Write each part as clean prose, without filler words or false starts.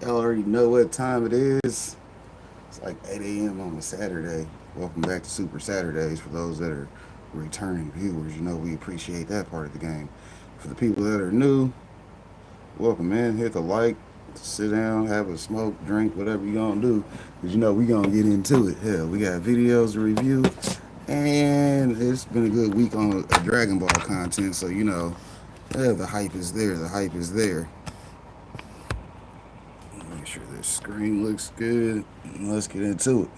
Y'all already know what time it is. It's like 8 a.m. on a Saturday. Welcome back to Super Saturdays. For those that are returning viewers, you know we appreciate that part of the game. For the people that are new, welcome in. Hit the like, sit down, have a smoke, drink, whatever you gonna do. Because you know we gonna get into it. Hell, we got videos to review. And it's been a good week on Dragon Ball content. So, the hype is there. The hype is there. Make sure this screen looks good. Let's get into it.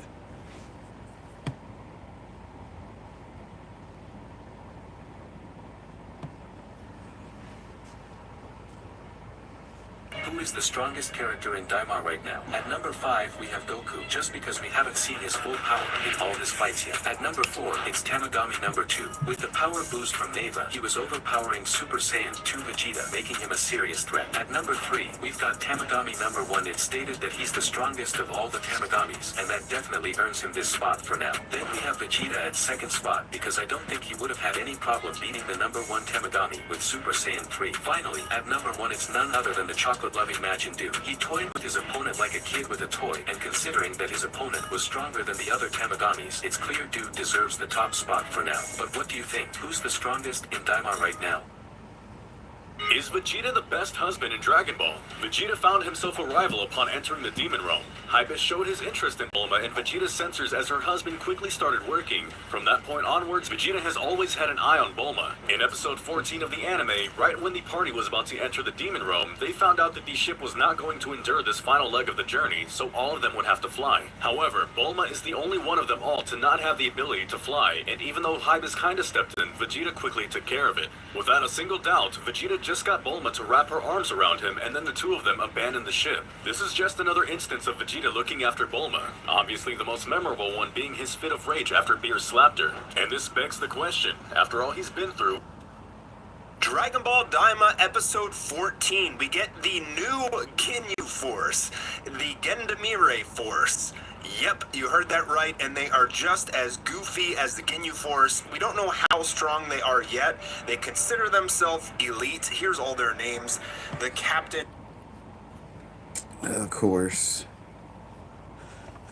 Who is the strongest character in Daima right now? At number 5, we have Goku, just because we haven't seen his full power in all his fights yet. At number 4, it's Tamagami number 2. With the power boost from Neva, he was overpowering Super Saiyan 2 Vegeta, making him a serious threat. At number 3, we've got Tamagami number 1. It's stated that he's the strongest of all the Tamagamis, and that definitely earns him this spot for now. Then we have Vegeta at second spot, because I don't think he would have had any problem beating the number 1 Tamagami with Super Saiyan 3. Finally, at number 1, it's none other than the chocolate-loving Majin Dude. He toyed with his opponent like a kid with a toy, and considering that his opponent was stronger than the other Tamagamis, it's clear Dude deserves the top spot for now. But what do you think? Who's the strongest in Daima right now? Is Vegeta the best husband in Dragon Ball? Vegeta found himself a rival upon entering the Demon Realm. Hype showed his interest in Bulma and Vegeta's sensors as her husband quickly started working. From that point onwards, Vegeta has always had an eye on Bulma. In episode 14 of the anime, right when the party was about to enter the Demon Realm, they found out that the ship was not going to endure this final leg of the journey, so all of them would have to fly. However, Bulma is the only one of them all to not have the ability to fly, and even though Hype kinda stepped in, Vegeta quickly took care of it. Without a single doubt, Vegeta just got Bulma to wrap her arms around him, and then the two of them abandoned the ship. This is just another instance of Vegeta looking after Bulma, obviously the most memorable one being his fit of rage after Beerus slapped her. And this begs the question, after all he's been through, Dragon Ball Daima Episode 14, we get the new Ginyu Force, the Gendamire Force. Yep, you heard that right, and they are just as goofy as the Ginyu Force. We don't know how strong they are yet. They consider themselves elite. Here's all their names. The Captain. Of course.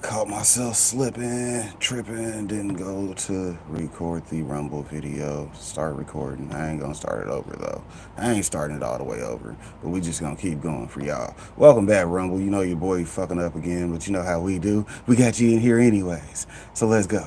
Caught myself slipping, tripping, didn't go to record the Rumble video, start recording. I ain't gonna start it over though. I ain't starting it all the way over, but we just gonna keep going for y'all. Welcome back, Rumble. You know your boy fucking up again, but you know how we do. We got you in here anyways, so let's go.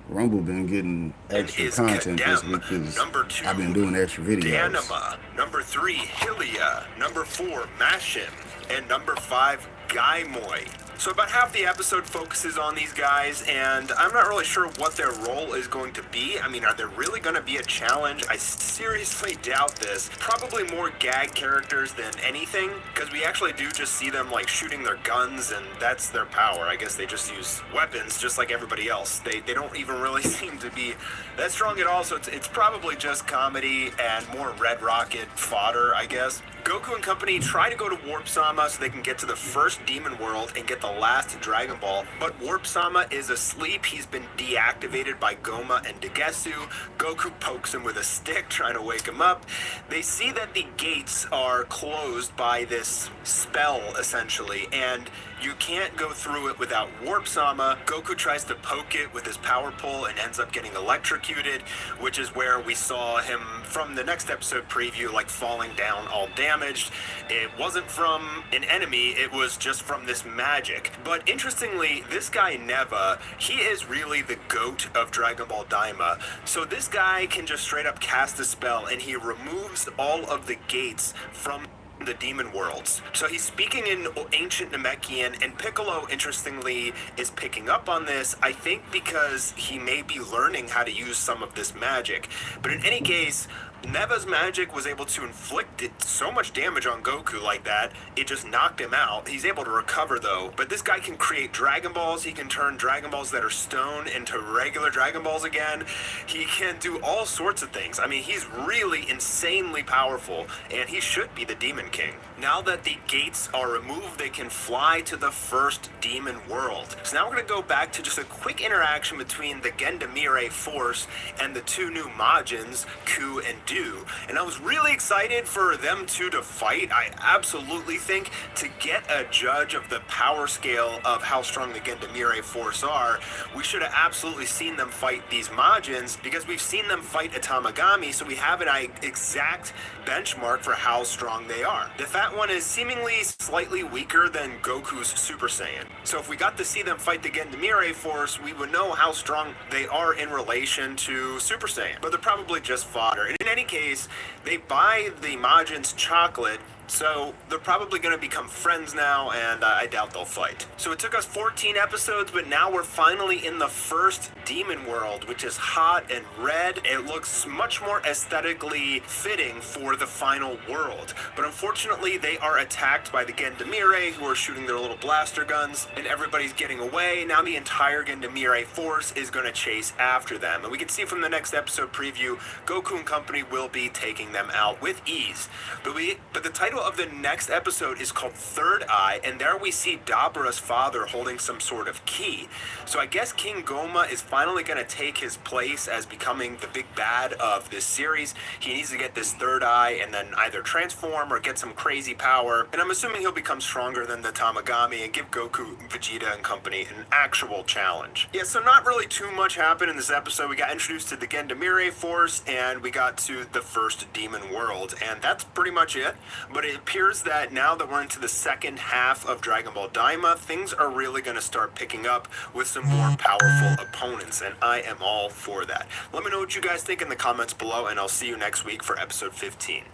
Rumble been getting extra content this week because I've been doing extra videos. Daima. Number 3, Hylia. Number 4, Mashin. And number 5, Gaimoi. So about half the episode focuses on these guys, and I'm not really sure what their role is going to be. I mean, are there really going to be a challenge? I seriously doubt this. Probably more gag characters than anything, because we actually do just see them like shooting their guns, and that's their power. I guess they just use weapons just like everybody else. They don't even really seem to be that strong at all, so it's probably just comedy and more Red Rocket fodder, I guess. Goku and company try to go to Warp Sama so they can get to the first Demon World and get the last Dragon Ball, but Warp Sama is asleep. He's been deactivated by Goma and Degetsu. Goku pokes him with a stick, trying to wake him up. They see that the gates are closed by this spell, essentially, and you can't go through it without Warp Sama. Goku tries to poke it with his power pole and ends up getting electrocuted, which is where we saw him from the next episode preview, like falling down all damaged. It wasn't from an enemy, it was just from this magic. But interestingly, this guy Neva, he is really the GOAT of Dragon Ball Daima. So this guy can just straight up cast a spell and he removes all of the gates from the demon worlds. So he's speaking in ancient Namekian, and Piccolo, interestingly, is picking up on this, I think because he may be learning how to use some of this magic. But in any case, Neva's magic was able to inflict so much damage on Goku like that, it just knocked him out. He's able to recover though, but this guy can create Dragon Balls. He can turn Dragon Balls that are stone into regular Dragon Balls again. He can do all sorts of things. I mean, he's really insanely powerful, and he should be the Demon King. Now that the gates are removed, they can fly to the first Demon World. So now we're going to go back to just a quick interaction between the Gendamire Force and the two new Majins, Ku and Du. do. And I was really excited for them two to fight. I absolutely think to get a judge of the power scale of how strong the Gendamire Force are, we should have absolutely seen them fight these Majins, because we've seen them fight a Tamagami, so we have an exact benchmark for how strong they are. The fat one is seemingly slightly weaker than Goku's Super Saiyan. So if we got to see them fight the Gendamire Force, we would know how strong they are in relation to Super Saiyan. But they're probably just fodder. And in any case, they buy the Majin's chocolate, so they're probably going to become friends now, and I doubt they'll fight. So it took us 14 episodes, but now we're finally in the first demon world, which is hot and red. It looks much more aesthetically fitting for the final world. But unfortunately, they are attacked by the Gendamire, who are shooting their little blaster guns, and everybody's getting away. Now the entire Gendamire force is going to chase after them. And we can see from the next episode preview, Goku and company will be taking them out with ease. But the title of the next episode is called Third Eye, and there we see Dabura's father holding some sort of key. So I guess King Goma is finally going to take his place as becoming the big bad of this series. He needs to get this third eye and then either transform or get some crazy power. And I'm assuming he'll become stronger than the Tamagami and give Goku, Vegeta, and company an actual challenge. Yeah, so not really too much happened in this episode. We got introduced to the Gendamire Force, and we got to the first demon world, and that's pretty much it. But it appears that now that we're into the second half of Dragon Ball Daima, things are really going to start picking up with some more powerful opponents, and I am all for that. Let me know what you guys think in the comments below, and I'll see you next week for episode 15.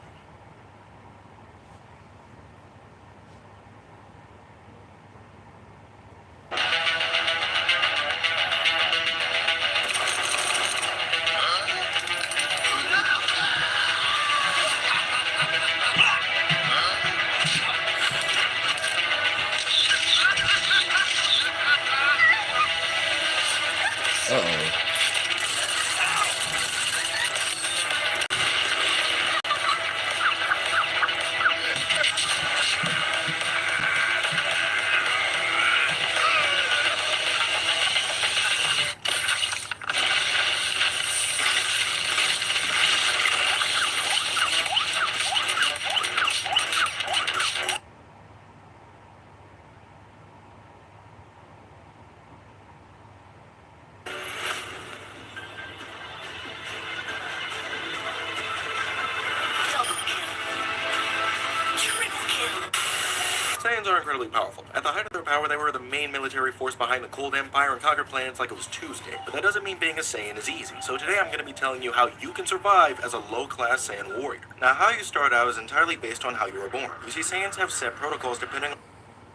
Uh-oh. Saiyans are incredibly powerful. At the height of their power, they were the main military force behind the Cold Empire and conquered planets like it was Tuesday. But that doesn't mean being a Saiyan is easy. So today I'm going to be telling you how you can survive as a low-class Saiyan warrior. Now, how you start out is entirely based on how you were born. You see, Saiyans have set protocols depending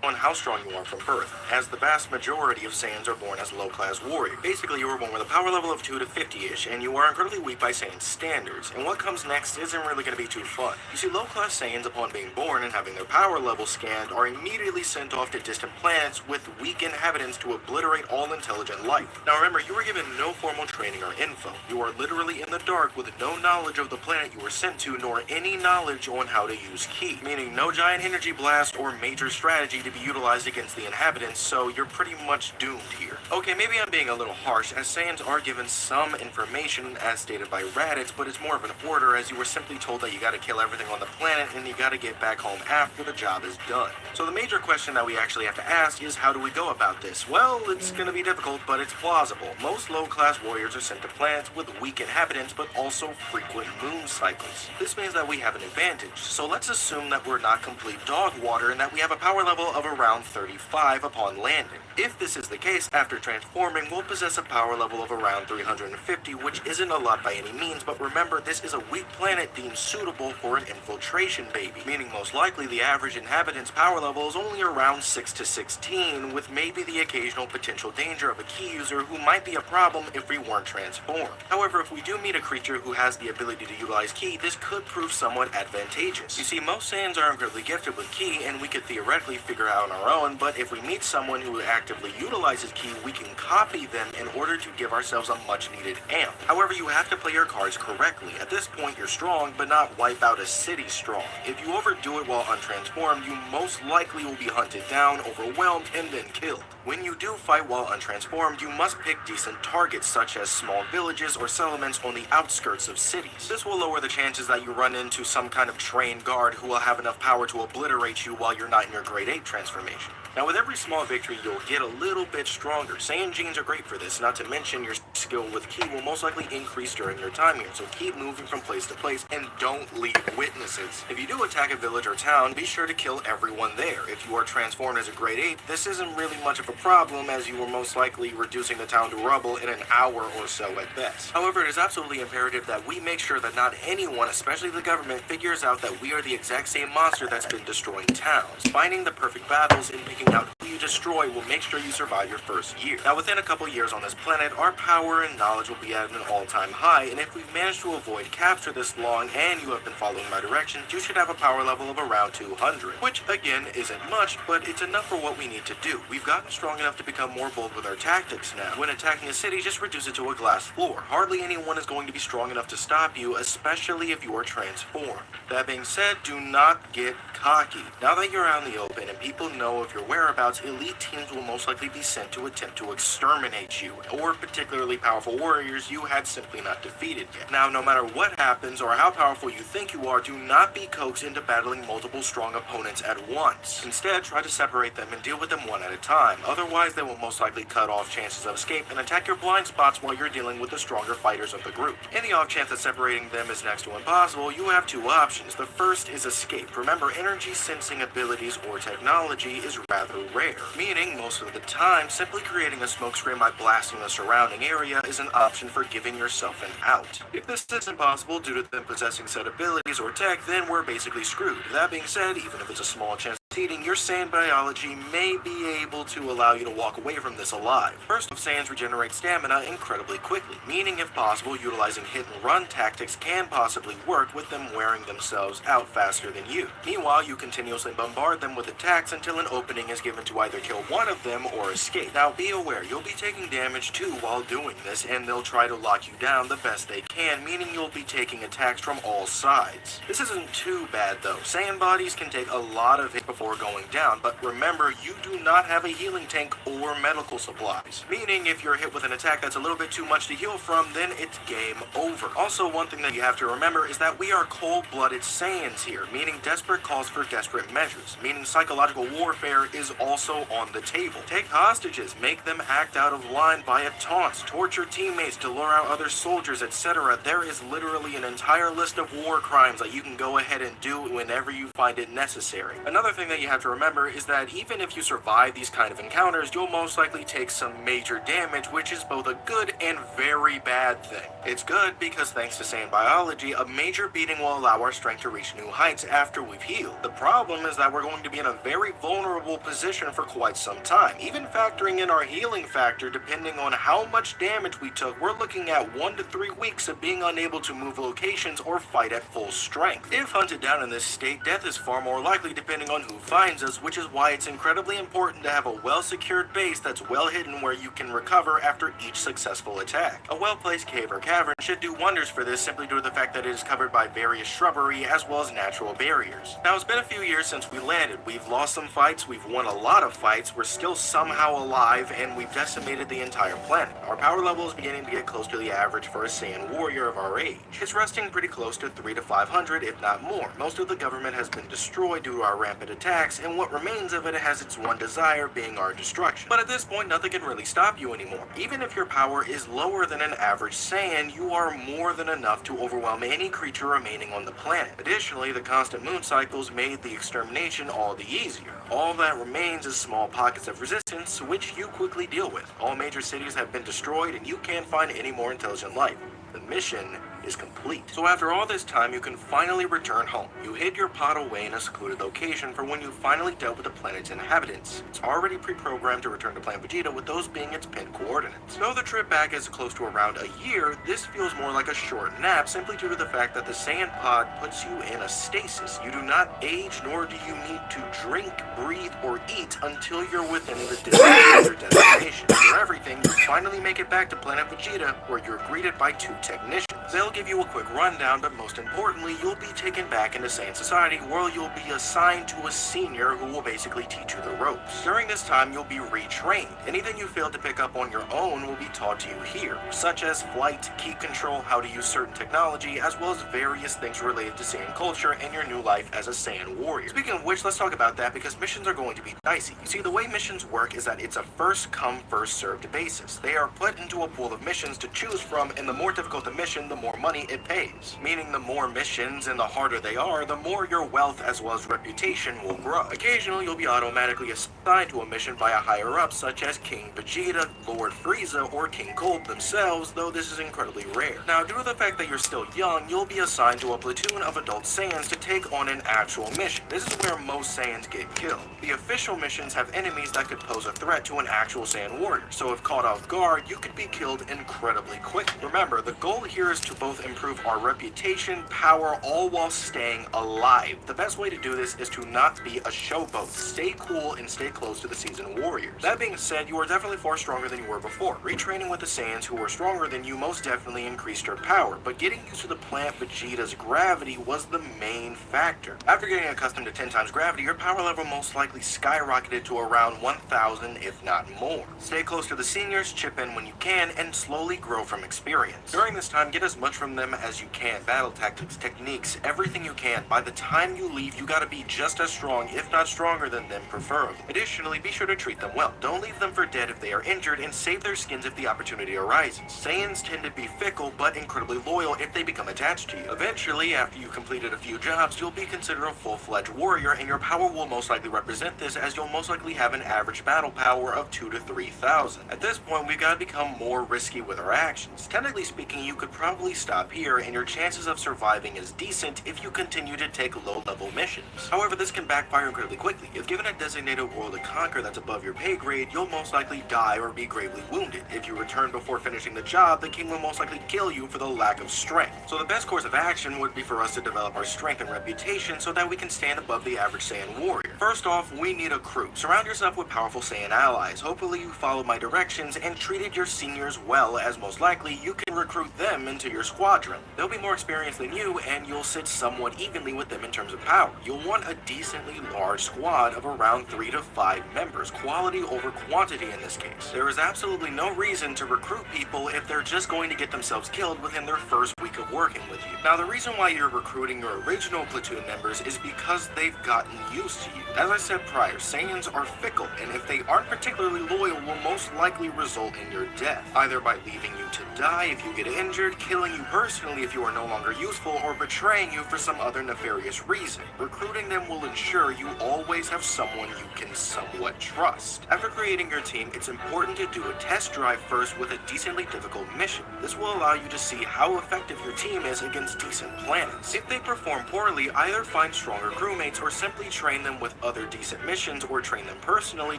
on how strong you are from birth, as the vast majority of Saiyans are born as low-class warriors. Basically, you were born with a power level of 2 to 50-ish, and you are incredibly weak by Saiyan standards, and what comes next isn't really going to be too fun. You see, low-class Saiyans, upon being born and having their power level scanned, are immediately sent off to distant planets with weak inhabitants to obliterate all intelligent life. Now remember, you were given no formal training or info. You are literally in the dark with no knowledge of the planet you were sent to, nor any knowledge on how to use ki, meaning no giant energy blast or major strategy to be utilized against the inhabitants, so you're pretty much doomed here. Okay, maybe I'm being a little harsh, as Saiyans are given some information as stated by Raditz, but it's more of an order, as you were simply told that you gotta kill everything on the planet and you gotta get back home after the job is done. So the major question that we actually have to ask is, how do we go about this? Well, it's gonna be difficult, but it's plausible. Most low-class warriors are sent to planets with weak inhabitants, but also frequent moon cycles. This means that we have an advantage, so let's assume that we're not complete dog water and that we have a power level of around 35 upon landing. If this is the case, after transforming, we'll possess a power level of around 350, which isn't a lot by any means, but remember, this is a weak planet deemed suitable for an infiltration baby, meaning most likely the average inhabitant's power level is only around 6 to 16, with maybe the occasional potential danger of a ki user who might be a problem if we weren't transformed. However, if we do meet a creature who has the ability to utilize ki, this could prove somewhat advantageous. You see, most Saiyans are incredibly gifted with ki, and we could theoretically figure out on our own, but if we meet someone who actively utilizes ki, we can copy them in order to give ourselves a much needed amp. However, you have to play your cards correctly. At this point, you're strong, but not wipe out a city strong. If you overdo it while untransformed, you most likely will be hunted down, overwhelmed, and then killed. When you do fight while untransformed, you must pick decent targets such as small villages or settlements on the outskirts of cities. This will lower the chances that you run into some kind of trained guard who will have enough power to obliterate you while you're not in your grade 8 transformation. Now with every small victory, you'll get a little bit stronger. Saiyan genes are great for this, not to mention your skill with ki will most likely increase during your time here, so keep moving from place to place and don't leave witnesses. If you do attack a village or town, be sure to kill everyone there. If you are transformed as a grade 8, this isn't really much of a problem as you are most likely reducing the town to rubble in an hour or so at best. However, it is absolutely imperative that we make sure that not anyone, especially the government, figures out that we are the exact same monster that's been destroying towns. Finding the perfect battles and picking out who you destroy will make sure you survive your first year. Now within a couple years on this planet, our power and knowledge will be at an all-time high, and if we've managed to avoid capture this long and you have been following my directions, you should have a power level of around 200, which again isn't much, but it's enough for what we need to do. We've gotten strong enough to become more bold with our tactics now. When attacking a city, just reduce it to a glass floor. Hardly anyone is going to be strong enough to stop you, especially if you are transformed. That being said, do not get cocky. Now that you're out in the open and people know of your whereabouts, elite teams will most likely be sent to attempt to exterminate you, or particularly powerful warriors you had simply not defeated yet. Now, no matter what happens or how powerful you think you are, do not be coaxed into battling multiple strong opponents at once. Instead, try to separate them and deal with them one at a time. Otherwise, they will most likely cut off chances of escape and attack your blind spots while you're dealing with the stronger fighters of the group. In the off chance that separating them is next to impossible, you have two options. The first is escape. Remember, energy sensing abilities or technology is rather rare, meaning most of the time, simply creating a smokescreen by blasting the surrounding area is an option for giving yourself an out. If this is impossible due to them possessing said abilities or tech, then we're basically screwed. That being said, even if it's a small chance of succeeding, your Saiyan biology may be able to allow you to walk away from this alive. First off, Saiyans regenerate stamina incredibly quickly, meaning if possible, utilizing hit and run tactics can possibly work with them wearing themselves out faster than you. Meanwhile, you continuously bombard them with attacks until an opening is given to either kill one of them or escape. Now be aware, you'll be taking damage too while doing this, and they'll try to lock you down the best they can, meaning you'll be taking attacks from all sides. This isn't too bad though. Saiyan bodies can take a lot of hit before going down, but remember, you do not have a healing tank or medical supplies. Meaning if you're hit with an attack that's a little bit too much to heal from, then it's game over. Also, one thing that you have to remember is that we are cold-blooded Saiyans here, meaning desperate calls for desperate measures, meaning psychological warfare is also on the table. Take hostages, make them act out of line via taunts, torture teammates to lure out other soldiers, etc. There is literally an entire list of war crimes that you can go ahead and do whenever you find it necessary. Another thing that you have to remember is that even if you survive these kind of encounters, you'll most likely take some major damage, which is both a good and very bad thing. It's good because thanks to Saiyan biology, a major beating will allow our strength to reach new heights after we've healed. The problem is that we're going to be in a very vulnerable position for quite some time. Even factoring in our healing factor, depending on how much damage we took, we're looking at 1 to 3 weeks of being unable to move locations or fight at full strength. If hunted down in this state, death is far more likely depending on who finds us, which is why it's incredibly important to have a well-secured base that's well hidden where you can recover after each successful attack. A well-placed cave or cavern should do wonders for this simply due to the fact that it is covered by various shrubbery as well as natural barriers. Now, it's been a few years since we landed. We've lost some fights, we've won a lot of fights, we're still somehow alive, and we've decimated the entire planet. Our power level is beginning to get close to the average for a Saiyan warrior of our age. It's resting pretty close to 300 to 500, if not more. Most of the government has been destroyed due to our rampant attacks, and what remains of it has its one desire, being our destruction. But at this point, nothing can really stop you anymore. Even if your power is lower than an average Saiyan, you are more than enough to overwhelm any creature remaining on the planet. Additionally, the constant moon cycles made the extermination all the easier. All that remains is small pockets of resistance, which you quickly deal with. All major cities have been destroyed, and you can't find any more intelligent life. The mission is complete. So after all this time, you can finally return home. You hid your pod away in a secluded location for when you finally dealt with the planet's inhabitants. It's already pre-programmed to return to Planet Vegeta, with those being its pinned coordinates. Though the trip back is close to around a year, this feels more like a short nap simply due to the fact that the Saiyan pod puts you in a stasis. You do not age, nor do you need to drink, breathe, or eat until you're within the distance of your destination. For everything, you finally make it back to Planet Vegeta, where you're greeted by 2 technicians. They'll give you a quick rundown, but most importantly, you'll be taken back into Saiyan society where you'll be assigned to a senior who will basically teach you the ropes. During this time, you'll be retrained. Anything you failed to pick up on your own will be taught to you here, such as flight, key control, how to use certain technology, as well as various things related to Saiyan culture and your new life as a Saiyan warrior. Speaking of which, let's talk about that because missions are going to be dicey. You see, the way missions work is that it's a first come, first served basis. They are put into a pool of missions to choose from, and the more difficult the mission, the more money it pays. Meaning the more missions and the harder they are, the more your wealth as well as reputation will grow. Occasionally, you'll be automatically assigned to a mission by a higher up, such as King Vegeta, Lord Frieza, or King Cold themselves, though this is incredibly rare. Now, due to the fact that you're still young, you'll be assigned to a platoon of adult Saiyans to take on an actual mission. This is where most Saiyans get killed. The official missions have enemies that could pose a threat to an actual Saiyan warrior, so if caught off guard, you could be killed incredibly quickly. Remember, the goal here is to both improve our reputation, power, all while staying alive. The best way to do this is to not be a showboat. Stay cool and stay close to the seasoned warriors. That being said, you are definitely far stronger than you were before. Retraining with the Saiyans who were stronger than you most definitely increased your power, but getting used to the plant Vegeta's gravity was the main factor. After getting accustomed to 10 times gravity, your power level most likely skyrocketed to around 1,000 if not more. Stay close to the seniors, chip in when you can, and slowly grow from experience. During this time, get as much from them as you can. Battle tactics, techniques, everything you can. By the time you leave, you gotta be just as strong, if not stronger than them preferably. Additionally, be sure to treat them well. Don't leave them for dead if they are injured, and save their skins if the opportunity arises. Saiyans tend to be fickle, but incredibly loyal if they become attached to you. Eventually, after you completed a few jobs, you'll be considered a full-fledged warrior, and your power will most likely represent this, as you'll most likely have an average battle power of 2,000 to 3,000. At this point, we've got to become more risky with our actions. Technically speaking, you could probably stop here, and your chances of surviving is decent if you continue to take low-level missions. However, this can backfire incredibly quickly. If given a designated world to conquer that's above your pay grade, you'll most likely die or be gravely wounded. If you return before finishing the job, the king will most likely kill you for the lack of strength. So the best course of action would be for us to develop our strength and reputation so that we can stand above the average Saiyan warrior. First off, we need a crew. Surround yourself with powerful Saiyan allies. Hopefully you followed my directions and treated your seniors well, as most likely you can recruit them into your squadron. They'll be more experienced than you, and you'll sit somewhat evenly with them in terms of power. You'll want a decently large squad of around 3 to 5 members, quality over quantity in this case. There is absolutely no reason to recruit people if they're just going to get themselves killed within their first week of working with you. Now, the reason why you're recruiting your original platoon members is because they've gotten used to you. As I said prior, Saiyans are fickle, and if they aren't particularly loyal, will most likely result in your death, either by leaving you to die if you get injured, killing you personally if you are no longer useful, or betraying you for some other nefarious reason. Recruiting them will ensure you always have someone you can somewhat trust. After creating your team, it's important to do a test drive first with a decently difficult mission. This will allow you to see how effective your team is against decent planets. If they perform poorly, either find stronger crewmates or simply train them with other decent missions, or train them personally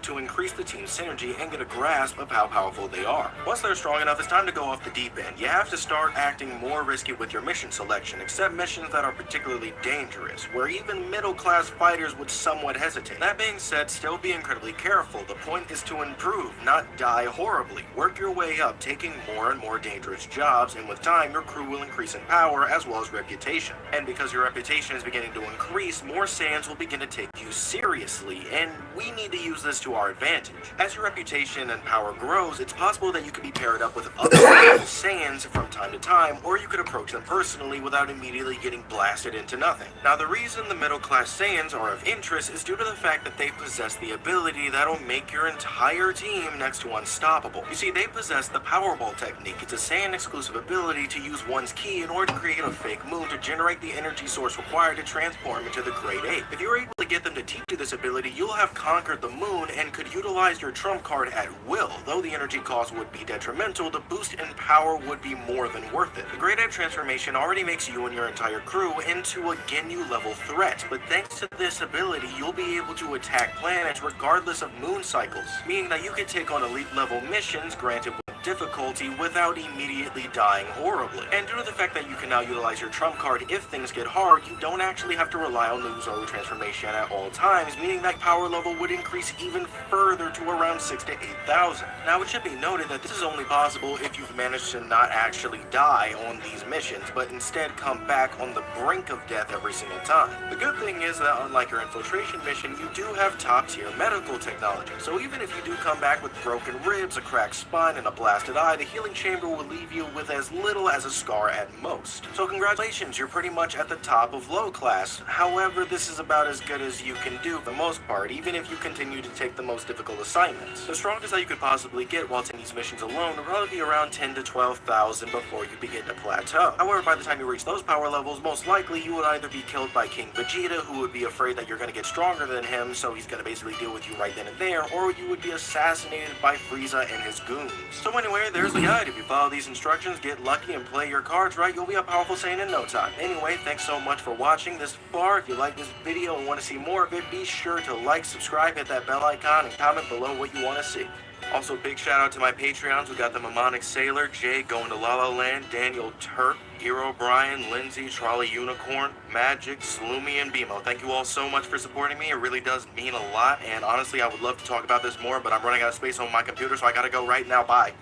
to increase the team's synergy and get a grasp of how powerful they are. Once they're strong enough, it's time to go off the deep end. You have to start acting more risky with your mission selection, except missions that are particularly dangerous, where even middle-class fighters would somewhat hesitate. That being said, still be incredibly careful. The point is to improve, not die horribly. Work your way up, taking more and more dangerous jobs, and with time, your crew will increase in power as well as reputation. And because your reputation is beginning to increase, more Saiyans will begin to take you seriously, and we need to use this to our advantage. As your reputation and power grows, it's possible that you could be paired up with other Saiyans from time to time, or you could approach them personally without immediately getting blasted into nothing. Now, the reason the middle-class Saiyans are of interest is due to the fact that they possess the ability that'll make your entire team next to unstoppable. You see, they possess the Powerball technique. It's a Saiyan-exclusive ability to use one's ki in order to create a fake moon to generate the energy source required to transform into the Great Ape. If you're able to get them to teach you this ability, you'll have conquered the moon and could utilize your trump card at will. Though the energy cost would be detrimental, the boost in power would be more than worth it. The Great Ape transformation already makes you and your entire crew into a Ginyu level threat, but thanks to this ability, you'll be able to attack planets regardless of moon cycles, meaning that you can take on elite level missions, granted with difficulty without immediately dying horribly. And due to the fact that you can now utilize your trump card if things get hard, you don't actually have to rely on the Zoro transformation at all times, meaning that power level would increase even further to around 6,000 to 8,000. Now it should be noted that this is only possible if you've managed to not actually die on these missions, but instead come back on the brink of death every single time. The good thing is that unlike your infiltration mission, you do have top tier medical technology, so even if you do come back with broken ribs, a cracked spine, and a blasted eye, the healing chamber will leave you with as little as a scar at most. So congratulations, you're pretty much at the top of low class. However, this is about as good as you can do for the most part, even if you continue to take the most difficult assignments. The strongest that you could possibly get while taking these missions alone will probably be around 10 to 12,000 before you begin to plateau. However, by the time you reach those power levels, most likely you would either be killed by King Vegeta, who would be afraid that you're going to get stronger than him, so he's going to basically deal with you right then and there, or you would be assassinated by Frieza and his goons. So anyway, there's the guide. If you follow these instructions, get lucky, and play your cards right, you'll be a powerful Saiyan in no time. Anyway, thanks so much for watching this far. If you like this video and want to see more of it, be sure to like, subscribe, hit that bell icon, and comment below what you want to see. Also, big shout out to my Patreons. We got the Mnemonic Sailor, Jay going to La La Land, Daniel Turk, Hero Brian, Lindsay, Trolley Unicorn, Magic, Sloomy, and Bimo. Thank you all so much for supporting me. It really does mean a lot, and honestly, I would love to talk about this more, but I'm running out of space on my computer, so I gotta go right now. Bye.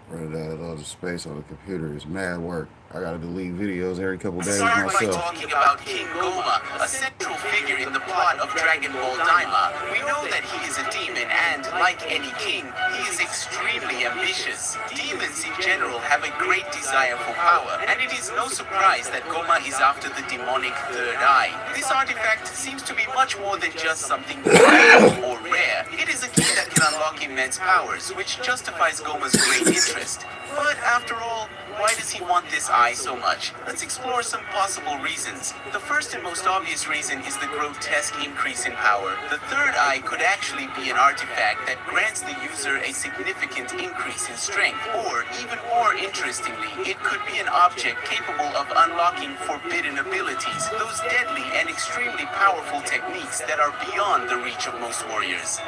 Running out of all the space on the computer is mad work. I gotta delete videos every couple days Start by myself. talking about King Goma, a central figure in the plot of Dragon Ball Daima. We know that he is a demon and, like any king, he is extremely ambitious. Demons in general have a great desire for power, and it is no surprise that Goma is after the demonic third eye. This artifact seems to be much more than just something valuable or rare. It is a key that can unlock immense powers, which justifies Goma's great interest. But after all, why does he want this eye so much? Let's explore some possible reasons. The first and most obvious reason is the grotesque increase in power. The third eye could actually be an artifact that grants the user a significant increase in strength. Or, even more interestingly, it could be an object capable of unlocking forbidden abilities, those deadly and extremely powerful techniques that are beyond the reach of most warriors.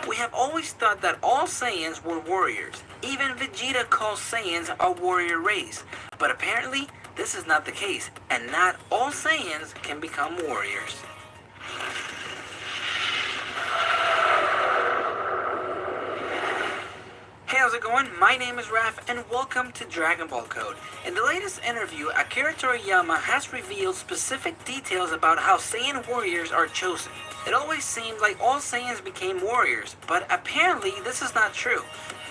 We have always thought that all Saiyans were warriors. Even Vegeta calls Saiyans a warrior race. But apparently, this is not the case, and not all Saiyans can become warriors. Hey, how's it going? My name is Raph, and welcome to Dragon Ball Code. In the latest interview, Akira Toriyama has revealed specific details about how Saiyan warriors are chosen. It always seemed like all Saiyans became warriors, but apparently this is not true.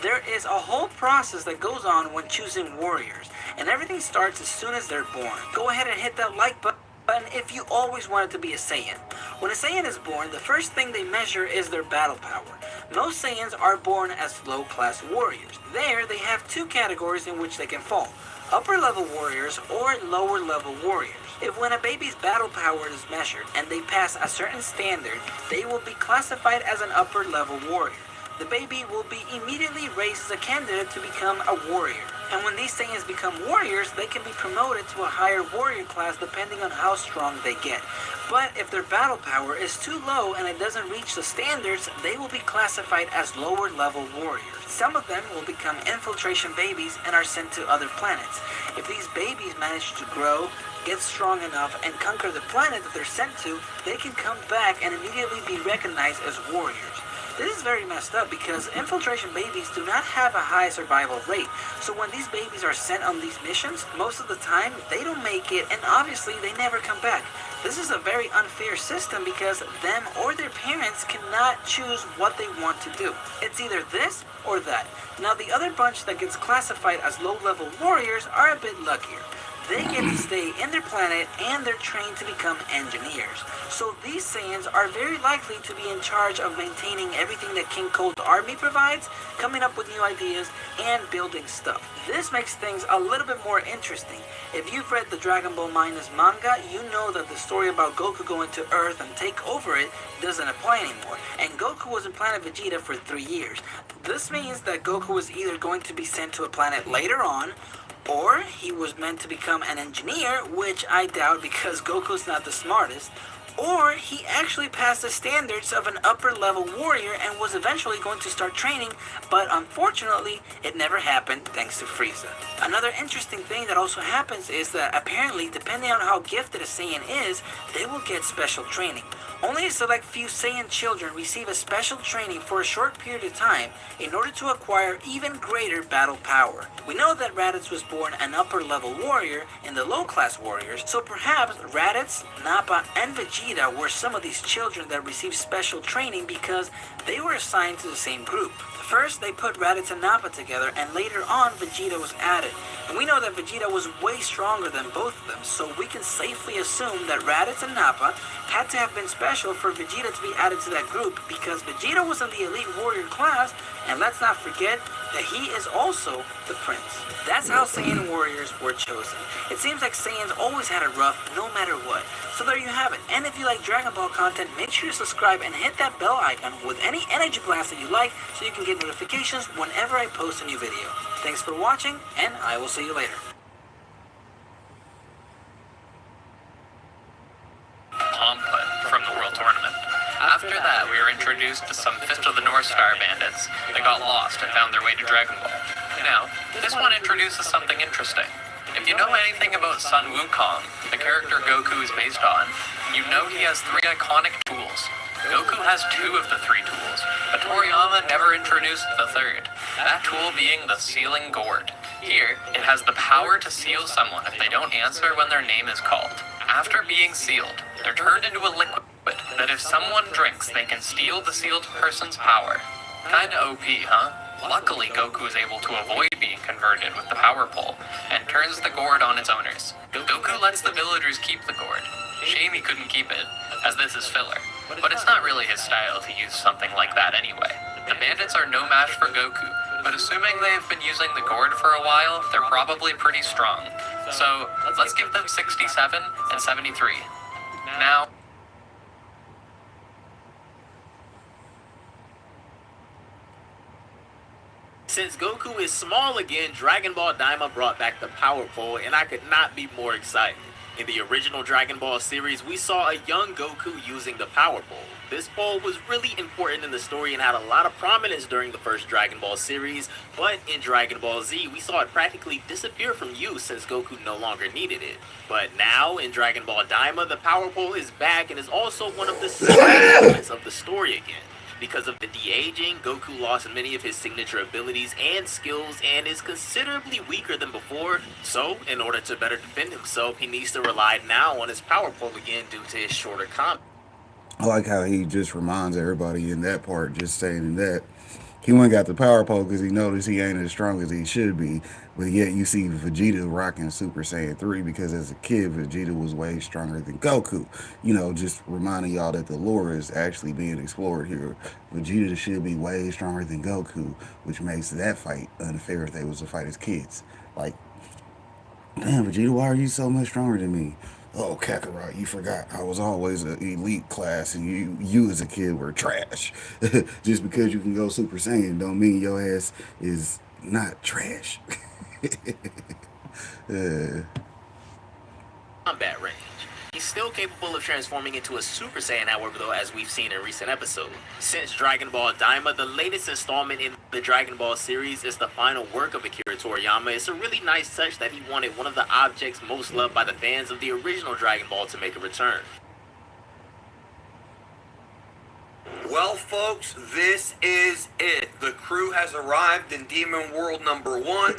There is a whole process that goes on when choosing warriors, and everything starts as soon as they're born. Go ahead and hit that like button if you always wanted to be a Saiyan. When a Saiyan is born, the first thing they measure is their battle power. Most Saiyans are born as low-class warriors. There, they have two categories in which they can fall: upper-level warriors or lower-level warriors. If when a baby's battle power is measured and they pass a certain standard, they will be classified as an upper-level warrior. The baby will be immediately raised as a candidate to become a warrior. And when these Saiyans become warriors, they can be promoted to a higher warrior class depending on how strong they get. But if their battle power is too low and it doesn't reach the standards, they will be classified as lower level warriors. Some of them will become infiltration babies and are sent to other planets. If these babies manage to grow, get strong enough, and conquer the planet that they're sent to, they can come back and immediately be recognized as warriors. This is very messed up because infiltration babies do not have a high survival rate. So when these babies are sent on these missions, most of the time they don't make it, and obviously they never come back. This is a very unfair system because them or their parents cannot choose what they want to do. It's either this or that. Now the other bunch that gets classified as low-level warriors are a bit luckier. They get to stay in their planet and they're trained to become engineers. So these Saiyans are very likely to be in charge of maintaining everything that King Cold's army provides, coming up with new ideas, and building stuff. This makes things a little bit more interesting. If you've read the Dragon Ball Minus manga, you know that the story about Goku going to Earth and take over it doesn't apply anymore. And Goku was in Planet Vegeta for 3 years. This means that Goku is either going to be sent to a planet later on, Or he was meant to become an engineer, which I doubt because Goku's not the smartest. Or he actually passed the standards of an upper level warrior and was eventually going to start training, but unfortunately it never happened thanks to Frieza. Another interesting thing that also happens is that apparently depending on how gifted a Saiyan is, they will get special training. Only a select few Saiyan children receive a special training for a short period of time in order to acquire even greater battle power. We know that Raditz was born an upper level warrior in the low class warriors, so perhaps Raditz, Nappa, and Vegeta were some of these children that received special training because they were assigned to the same group. First, they put Raditz and Nappa together, and later on, Vegeta was added. And we know that Vegeta was way stronger than both of them, so we can safely assume that Raditz and Nappa had to have been special for Vegeta to be added to that group, because Vegeta was in the elite warrior class, and let's not forget that he is also the prince. That's how Saiyan warriors were chosen. It seems like Saiyans always had it rough, no matter what. So there you have it. And if you like Dragon Ball content, make sure to subscribe and hit that bell icon with any energy blast that you like so you can get notifications whenever I post a new video. Thanks for watching, and I will see you later. Pampa from the World Tournament. After that, we were introduced to some Fist of the North Star bandits that got lost and found their way to Dragon Ball. Now, this one introduces something interesting. If you know anything about Sun Wukong, the character Goku is based on, you know he has 3 iconic tools. Goku has 2 of the 3 tools, but Toriyama never introduced the 3rd, that tool being the sealing gourd. Here, it has the power to seal someone if they don't answer when their name is called. After being sealed, they're turned into a liquid that if someone drinks, they can steal the sealed person's power. Kinda OP, huh? Luckily, Goku is able to avoid being converted with the power pole, and turns the gourd on its owners. Goku lets the villagers keep the gourd. Shame he couldn't keep it, as this is filler. But it's not really his style to use something like that anyway. The bandits are no match for Goku, but assuming they've been using the gourd for a while, they're probably pretty strong. So, let's give them 67 and 73. Now, since Goku is small again, Dragon Ball Daima brought back the power pole, and I could not be more excited. In the original Dragon Ball series, we saw a young Goku using the power pole. This pole was really important in the story and had a lot of prominence during the first Dragon Ball series, but in Dragon Ball Z, we saw it practically disappear from use since Goku no longer needed it. But now, in Dragon Ball Daima, the power pole is back and is also one of the central elements of the story again. Because of the de-aging, Goku lost many of his signature abilities and skills and is considerably weaker than before. So, in order to better defend himself, he needs to rely now on his power pole again due to his shorter combat. I like how he just reminds everybody in that part, just saying that he went and got the power pole because he noticed he ain't as strong as he should be. But yet you see Vegeta rocking Super Saiyan 3 because as a kid, Vegeta was way stronger than Goku. You know, just reminding y'all that the lore is actually being explored here. Vegeta should be way stronger than Goku, which makes that fight unfair if they was to fight as kids. Like, damn, Vegeta, why are you so much stronger than me? Oh, Kakarot, you forgot. I was always an elite class, and you as a kid were trash. Just because you can go Super Saiyan don't mean your ass is not trash. Combat range. He's still capable of transforming into a Super Saiyan, however, though, as we've seen in recent episodes. Since Dragon Ball Daima, the latest installment in the Dragon Ball series, is the final work of Akira Toriyama. It's a really nice touch that he wanted one of the objects most loved by the fans of the original Dragon Ball to make a return. Well, folks, this is it. The crew has arrived in Demon World number 1.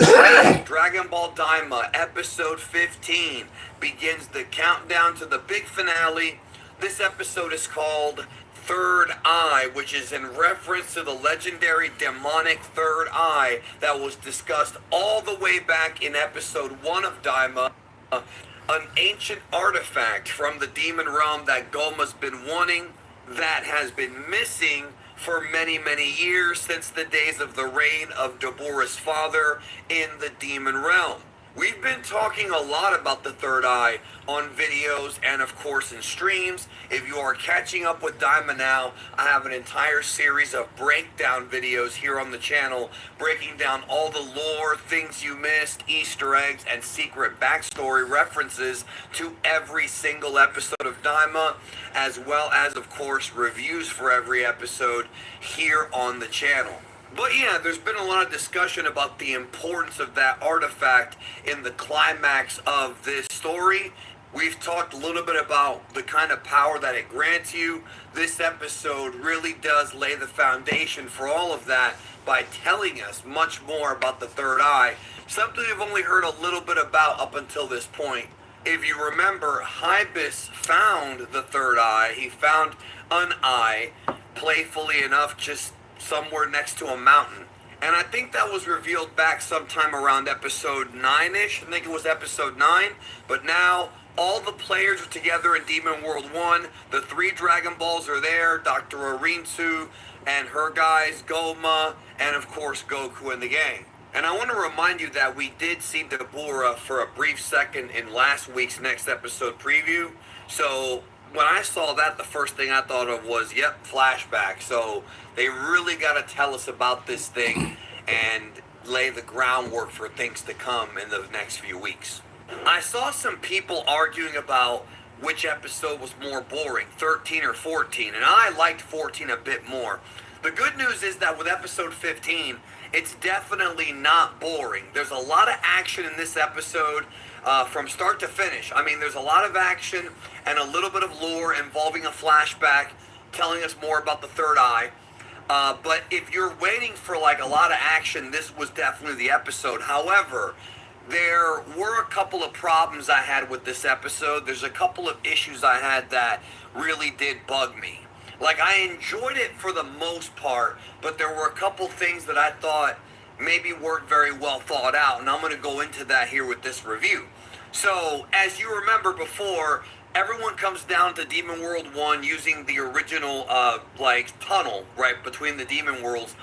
Dragon Ball Daima, episode 15, begins the countdown to the big finale. This episode is called Third Eye, which is in reference to the legendary demonic Third Eye that was discussed all the way back in episode 1 of Daima. An ancient artifact from the demon realm that Goma's been wanting, that has been missing for many, many years since the days of the reign of Dabura's father in the demon realm. We've been talking a lot about the third eye on videos and of course in streams. If you are catching up with Daima now, I have an entire series of breakdown videos here on the channel, breaking down all the lore, things you missed, Easter eggs, and secret backstory references to every single episode of Daima, as well as of course reviews for every episode here on the channel. But yeah, there's been a lot of discussion about the importance of that artifact in the climax of this story. We've talked a little bit about the kind of power that it grants you. This episode really does lay the foundation for all of that by telling us much more about the third eye, something we've only heard a little bit about up until this point. If you remember, Hybis found the third eye. He found an eye, playfully enough, just somewhere next to a mountain. And I think that was revealed back sometime around episode 9-ish. I think it was episode 9. But now all the players are together in Demon World 1. The 3 Dragon Balls are there. Dr. Orinsu and her guys, Goma, and of course Goku and the gang. And I want to remind you that we did see Dabura for a brief second in last week's next episode preview. So when I saw that, the first thing I thought of was, yep, flashback. So they really got to tell us about this thing and lay the groundwork for things to come in the next few weeks. I saw some people arguing about which episode was more boring, 13 or 14, and I liked 14 a bit more. The good news is that with episode 15, it's definitely not boring. There's a lot of action in this episode. From start to finish. I mean, there's a lot of action and a little bit of lore involving a flashback telling us more about the third eye. But if you're waiting for like a lot of action, this was definitely the episode. However, there were a couple of problems I had with this episode. There's a couple of issues I had that really did bug me. Like, I enjoyed it for the most part, but there were a couple things that I thought maybe weren't very well thought out, and I'm going to go into that here with this review. So, as you remember before, everyone comes down to Demon World 1 using the original, tunnel, right, between the Demon Worlds,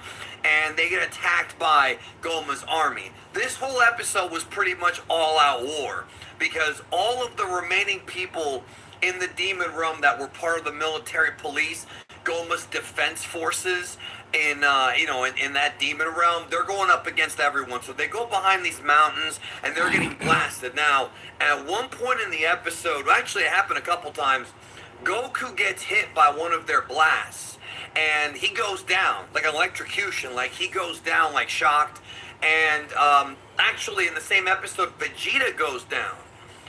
and they get attacked by Goma's army. This whole episode was pretty much all-out war, because all of the remaining people in the Demon Realm that were part of the military police, Goma's defense forces, in that Demon Realm, they're going up against everyone. So they go behind these mountains and they're getting blasted. Now, at one point in the episode, actually it happened a couple times, Goku gets hit by one of their blasts and he goes down, like an electrocution, like he goes down like shocked. And actually in the same episode, Vegeta goes down.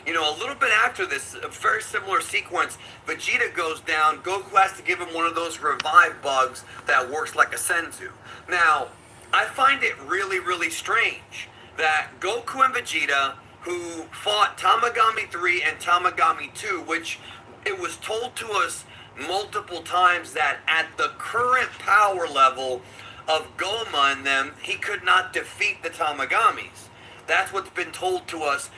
You know, a little bit after this, a very similar sequence, Vegeta goes down, Goku has to give him one of those revive bugs that works like a senzu. Now, I find it really, really strange that Goku and Vegeta, who fought Tamagami 3 and Tamagami 2, which it was told to us multiple times that at the current power level of Goma and them, he could not defeat the Tamagamis. That's what's been told to us,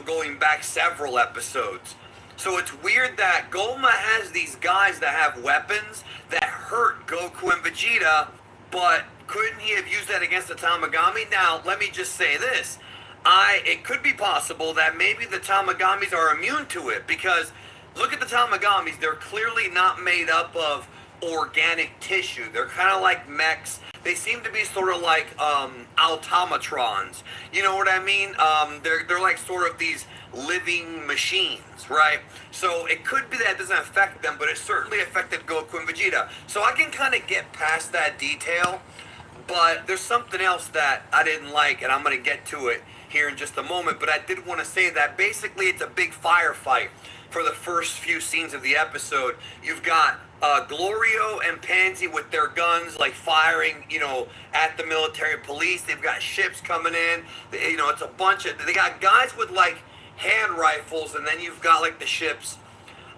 going back several episodes. So it's weird that Goma has these guys that have weapons that hurt Goku and Vegeta, but couldn't he have used that against the Tamagami? Now, let me just say this. It could be possible that maybe the Tamagamis are immune to it, because look at the Tamagamis. They're clearly not made up of organic tissue. They're kind of like mechs. They seem to be sort of like automatrons. You know what I mean? They're like sort of these living machines, right? So it could be that it doesn't affect them, but it certainly affected Goku and Vegeta. So I can kind of get past that detail, but there's something else that I didn't like, and I'm going to get to it here in just a moment. But I did want to say that basically it's a big firefight for the first few scenes of the episode. You've got Glorio and Pansy with their guns, like firing, at the military police. They've got ships coming in. It's a bunch of, they got guys with like hand rifles, and then you've got like the ships.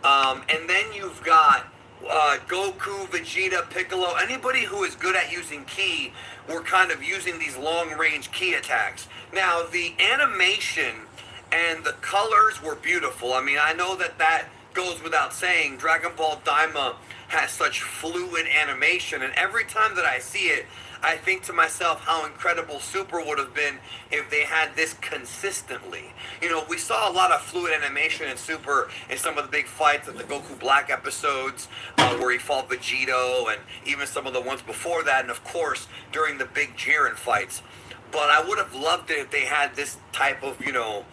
And then you've got Goku, Vegeta, Piccolo, anybody who is good at using ki were kind of using these long-range ki attacks. Now, the animation and the colors were beautiful. I mean, I know that goes without saying. Dragon Ball Daima has such fluid animation, and every time that I see it, I think to myself how incredible Super would have been if they had this consistently. You know, we saw a lot of fluid animation in Super in some of the big fights of the Goku Black episodes, where he fought Vegito, and even some of the ones before that, and of course during the big Jiren fights. But I would have loved it if they had this type of, you know,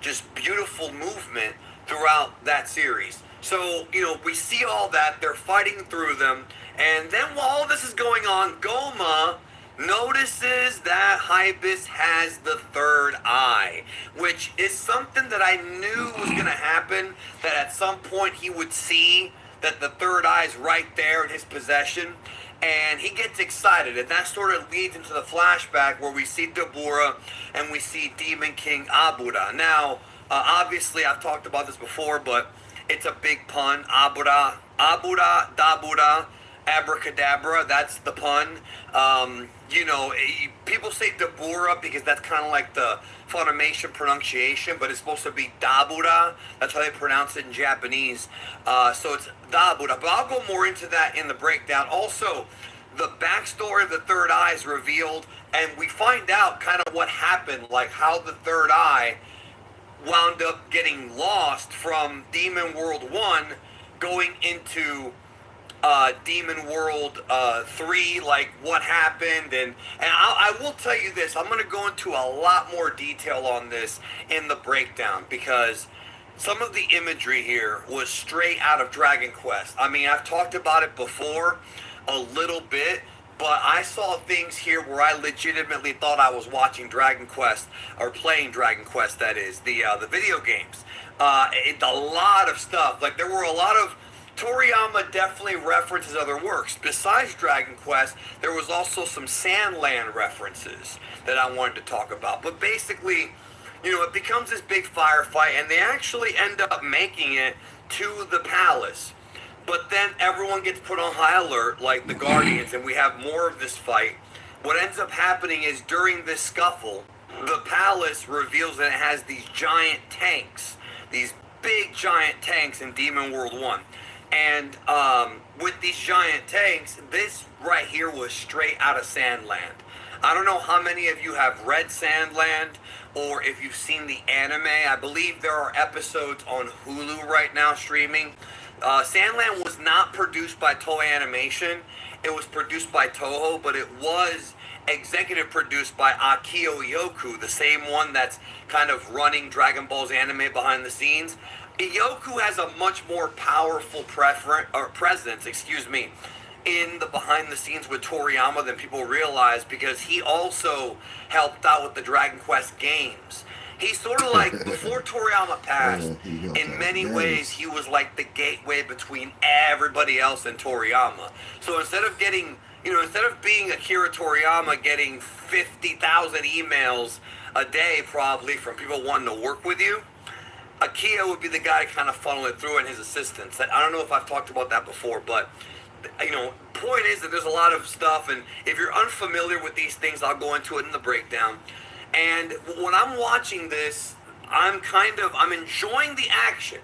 just beautiful movement throughout that series. So, you know, we see all that, they're fighting through them, and then while all this is going on, Goma notices that Hybis has the third eye, which is something that I knew was going to happen, that at some point he would see that the third eye is right there in his possession, and he gets excited, and that sort of leads into the flashback where we see Dabura and we see Demon King Abura. Now, obviously I've talked about this before, but it's a big pun. Abura, Dabura, abracadabra, that's the pun. You know, people say Dabura because that's kind of like the Funimation pronunciation, but it's supposed to be Dabura. That's how they pronounce it in Japanese. So it's Dabura, but I'll go more into that in the breakdown. Also, the backstory of the third eye is revealed, and we find out kind of what happened, like how the third eye wound up getting lost from Demon World 1 going into Demon World 3, like what happened, and I will tell you this, I'm going to go into a lot more detail on this in the breakdown, because some of the imagery here was straight out of Dragon Quest. I mean, I've talked about it before a little bit, but I saw things here where I legitimately thought I was watching Dragon Quest, or playing Dragon Quest, that is, the video games. A lot of stuff, like there were a lot of, Toriyama definitely references other works. Besides Dragon Quest, there was also some Sandland references that I wanted to talk about. But basically, you know, it becomes this big firefight, and they actually end up making it to the palace. But then everyone gets put on high alert, like the Guardians, and we have more of this fight. What ends up happening is during this scuffle, the palace reveals that it has these giant tanks, these big giant tanks in Demon World 1. And with these giant tanks, this right here was straight out of Sandland. I don't know how many of you have read Sandland, or if you've seen the anime. I believe there are episodes on Hulu right now streaming. Sandland was not produced by Toei Animation. It was produced by Toho, but it was executive produced by Akio Iyoku, the same one that's kind of running Dragon Ball's anime behind the scenes. Iyoku has a much more powerful presence, in the behind the scenes with Toriyama than people realize, because he also helped out with the Dragon Quest games. He's sort of like, before Toriyama passed, in many ways, he was like the gateway between everybody else and Toriyama. So instead of getting, you know, instead of being Akira Toriyama getting 50,000 emails a day probably from people wanting to work with you, Akio would be the guy to kind of funnel it through, and his assistants. I don't know if I've talked about that before, but, you know, point is that there's a lot of stuff, and if you're unfamiliar with these things, I'll go into it in the breakdown. And when I'm watching this, I'm enjoying the action.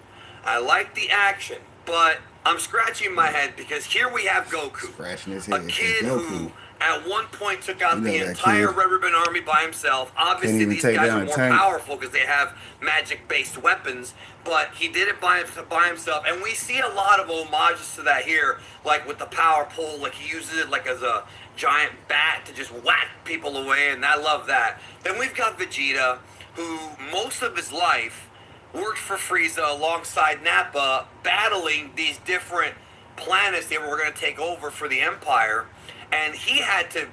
I like the action, but I'm scratching my head, because here we have Goku, Scratching his head. a kid Goku. who at one point took out You know the that entire kid. Red Ribbon Army by himself. Obviously, even these take guys down are a more tank. powerful because they have magic-based weapons, but he did it by himself. And we see a lot of homages to that here, like with the power pole, like he uses it like as a giant bat to just whack people away, and I love that. Then we've got Vegeta, who most of his life worked for Frieza alongside Nappa, battling these different planets they were going to take over for the Empire, and he had to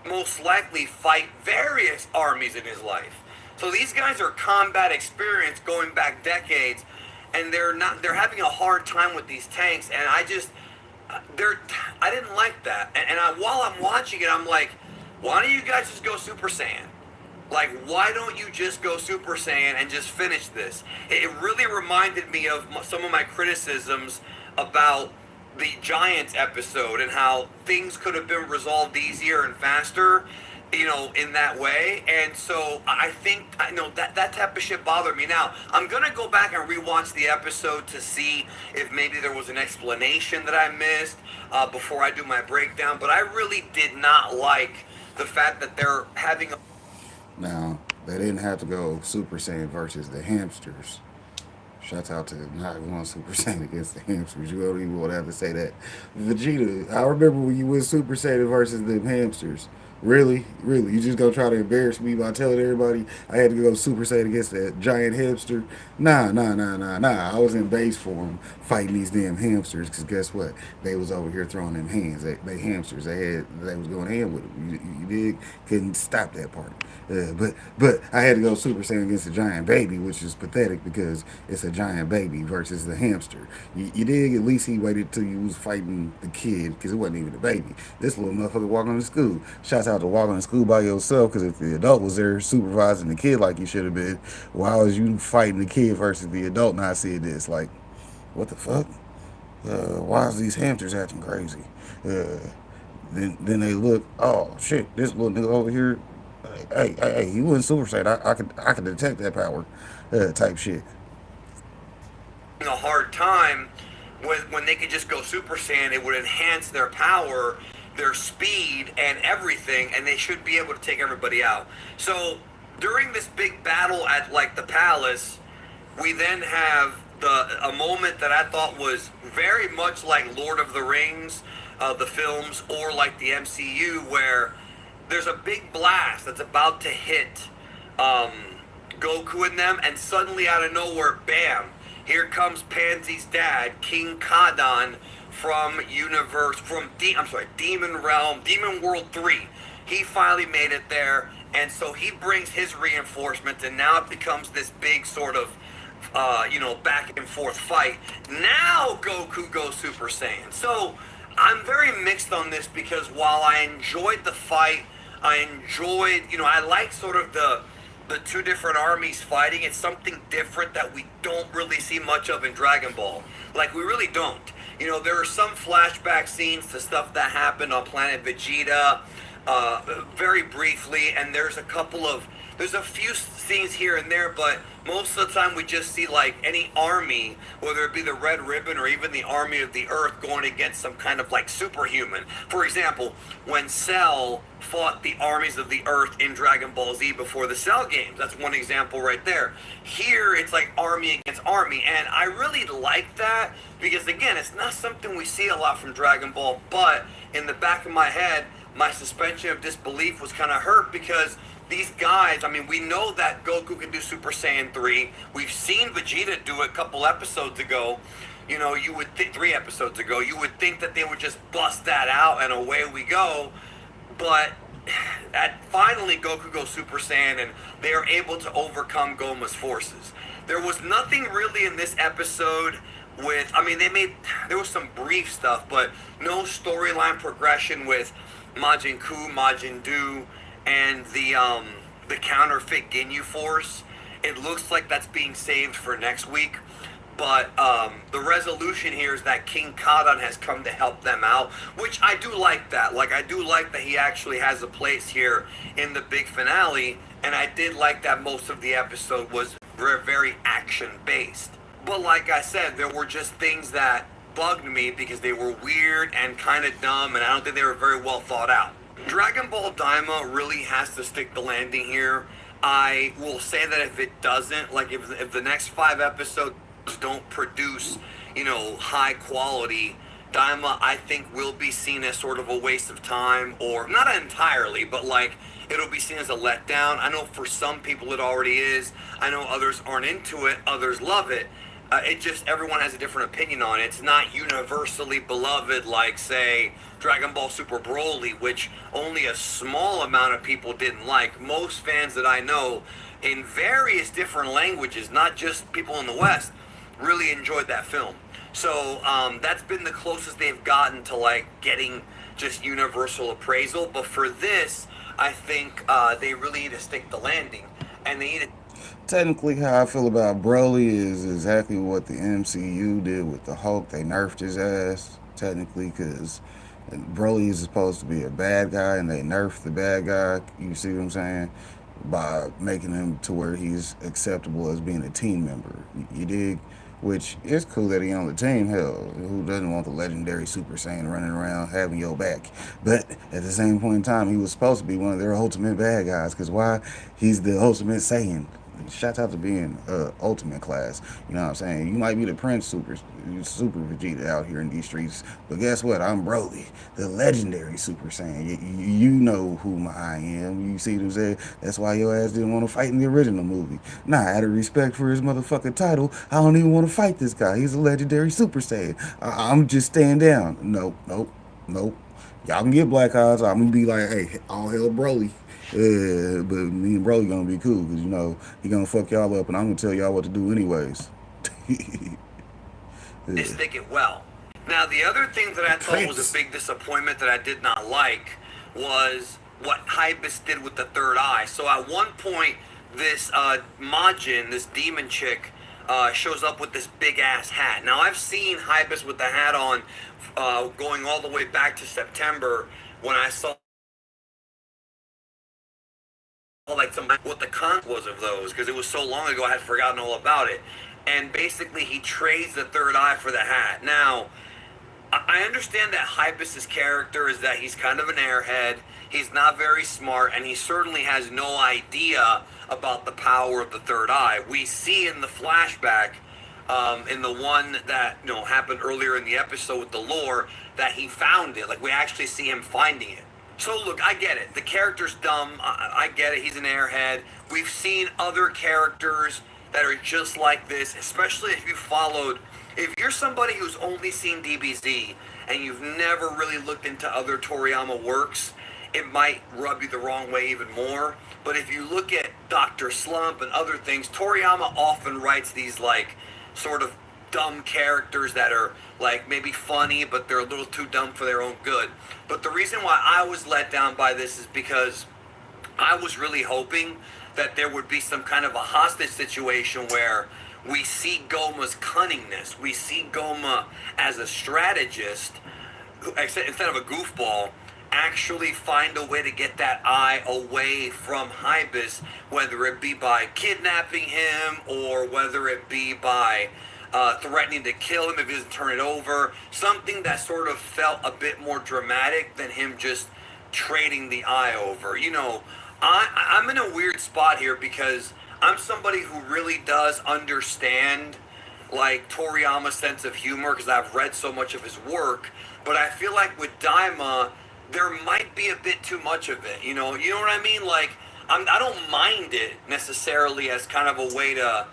most likely fight various armies in his life. So these guys are combat experienced going back decades, and they're having a hard time with these tanks, and I didn't like that. And while I'm watching it, I'm like, why don't you guys just go Super Saiyan? Like, why don't you just go Super Saiyan and just finish this? It really reminded me of some of my criticisms about the Giants episode, and how things could have been resolved easier and faster, you know, in that way. And so I think, I know that type of shit bothered me. Now, I'm going to go back and rewatch the episode to see if maybe there was an explanation that I missed before I do my breakdown. But I really did not like the fact that they're having a Now, they didn't have to go Super Saiyan versus the hamsters. Shout out to not going Super Saiyan against the hamsters. You don't even want to have to say that. Vegeta, I remember when you went Super Saiyan versus the hamsters. Really? Really? You just gonna try to embarrass me by telling everybody I had to go Super Saiyan against that giant hamster? Nah. I was in base form fighting these damn hamsters because guess what? They was over here throwing them hands. They hamsters. They was going hand with them. You dig? Couldn't stop that part. But I had to go Super Saiyan against a giant baby, which is pathetic because it's a giant baby versus the hamster. You dig? At least he waited till you was fighting the kid because it wasn't even a baby. This little motherfucker walking to school. Shouts out to walking to school by yourself because if the adult was there supervising the kid like you should have been, why was you fighting the kid versus the adult? Now I see this like, what the fuck? Why is these hamsters acting crazy? Then they look, oh shit, this little nigga over here. Hey, he wasn't Super Saiyan. I could detect that power, type shit. a hard time when they could just go Super Saiyan. It would enhance their power, their speed, and everything, and they should be able to take everybody out. So during this big battle at like the palace, we then have a moment that I thought was very much like Lord of the Rings, the films, or like the MCU, where there's a big blast that's about to hit Goku and them, and suddenly out of nowhere, bam, here comes Pansy's dad, King Kadan from Demon Realm, Demon World 3. He finally made it there, and so he brings his reinforcements, and now it becomes this big sort of back and forth fight. Now Goku goes Super Saiyan. So I'm very mixed on this because while I enjoyed the fight, I like sort of the two different armies fighting. It's something different that we don't really see much of in Dragon Ball. Like, we really don't. There are some flashback scenes to stuff that happened on Planet Vegeta, very briefly, and there's a few scenes here and there, but most of the time we just see like any army, whether it be the Red Ribbon or even the Army of the Earth, going against some kind of like superhuman. For example, when Cell fought the armies of the Earth in Dragon Ball Z before the Cell games, that's one example right there. Here it's like army against army, and I really like that because again, it's not something we see a lot from Dragon Ball, but in the back of my head, my suspension of disbelief was kind of hurt because these guys, we know that Goku can do Super Saiyan 3. We've seen Vegeta do it a couple episodes ago. You would think 3 episodes ago. You would think that they would just bust that out and away we go. But finally Goku goes Super Saiyan and they are able to overcome Goma's forces. There was nothing really in this episode with, there was some brief stuff, but no storyline progression with Majin Ku, Majin Du, and the counterfeit Ginyu Force. It looks like that's being saved for next week. But the resolution here is that King Kadan has come to help them out, which I do like that. Like, I do like that he actually has a place here in the big finale, and I did like that most of the episode was very, very action-based. But like I said, there were just things that bugged me because they were weird and kind of dumb, and I don't think they were very well thought out. Dragon Ball Daima really has to stick the landing here. I will say that if it doesn't, like if the next 5 episodes don't produce, high quality, Daima, I think, will be seen as sort of a waste of time, or not entirely, but like it'll be seen as a letdown. I know for some people it already is. I know others aren't into it. Others love it. Everyone has a different opinion on it. It's not universally beloved like, say, Dragon Ball Super Broly, which only a small amount of people didn't like. Most fans that I know in various different languages, not just people in the West, really enjoyed that film. So that's been the closest they've gotten to like getting just universal appraisal. But for this, I think they really need to stick the landing, and they need to. Technically, how I feel about Broly is exactly what the MCU did with the Hulk. They nerfed his ass, technically, because Broly is supposed to be a bad guy, and they nerfed the bad guy, you see what I'm saying, by making him to where he's acceptable as being a team member. You dig? which is cool that he on the team. Hell, who doesn't want the legendary Super Saiyan running around having your back? But at the same point in time, he was supposed to be one of their ultimate bad guys, because why? He's the ultimate Saiyan. Shout out to being ultimate class. You know what I'm saying? You might be the Prince Super Vegeta out here in these streets, but guess what? I'm Broly, the legendary Super Saiyan. You know who I am. You see what I'm saying? That's why your ass didn't want to fight in the original movie. Nah, out of respect for his motherfucking title, I don't even want to fight this guy. He's a legendary Super Saiyan. I'm just staying down. Nope. Y'all can get black eyes. I'm gonna be like, hey, all hell Broly. But me and Broly gonna be cool, because you know he gonna fuck y'all up, and I'm gonna tell y'all what to do anyways. Is thinking well. Now the other thing that I thought was a big disappointment that I did not like was what Hybis did with the third eye. So at one point, this Majin, this demon chick, shows up with this big ass hat. Now I've seen Hybis with the hat on, going all the way back to September when I saw like what the con was of those, because it was so long ago I had forgotten all about it. And basically he trades the third eye for the hat. Now I understand that Hybis' character is that he's kind of an airhead, he's not very smart, and he certainly has no idea about the power of the third eye. We see in the flashback, in the one that happened earlier in the episode with the lore, that he found it. Like, we actually see him finding it. So look, I get it. The character's dumb. I get it. He's an airhead. We've seen other characters that are just like this, especially if you're somebody who's only seen DBZ and you've never really looked into other Toriyama works, it might rub you the wrong way even more. But if you look at Dr. Slump and other things, Toriyama often writes these like sort of dumb characters that are like maybe funny, but they're a little too dumb for their own good. But the reason why I was let down by this is because I was really hoping that there would be some kind of a hostage situation where we see Goma's cunningness. We see Goma as a strategist, instead of a goofball, actually find a way to get that eye away from Hybis, whether it be by kidnapping him or whether it be by threatening to kill him if he doesn't turn it over. Something that sort of felt a bit more dramatic than him just trading the eye over. I'm in a weird spot here because I'm somebody who really does understand like Toriyama's sense of humor because I've read so much of his work, but I feel like with Daima there might be a bit too much of it. You know what I mean? Like I don't mind it necessarily as kind of a way to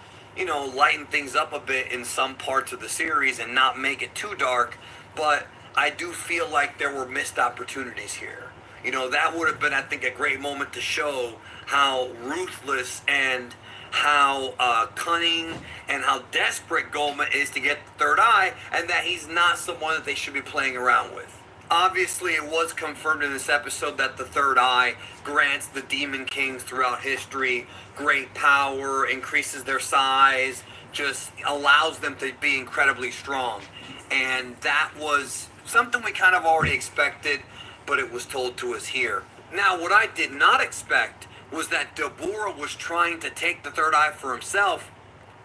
lighten things up a bit in some parts of the series and not make it too dark, but I do feel like there were missed opportunities here. That would have been, I think, a great moment to show how ruthless and how cunning and how desperate Goma is to get the third eye, and that he's not someone that they should be playing around with. Obviously, it was confirmed in this episode that the third eye grants the Demon Kings throughout history great power, increases their size, just allows them to be incredibly strong. And that was something we kind of already expected, but it was told to us here. Now, what I did not expect was that Dabura was trying to take the third eye for himself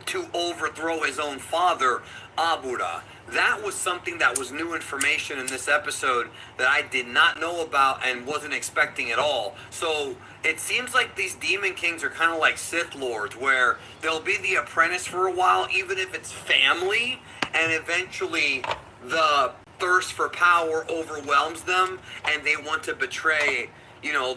to overthrow his own father, Abura. That was something that was new information in this episode that I did not know about and wasn't expecting at all. So it seems like these Demon Kings are kind of like Sith Lords, where they'll be the apprentice for a while, even if it's family, and eventually the thirst for power overwhelms them and they want to betray,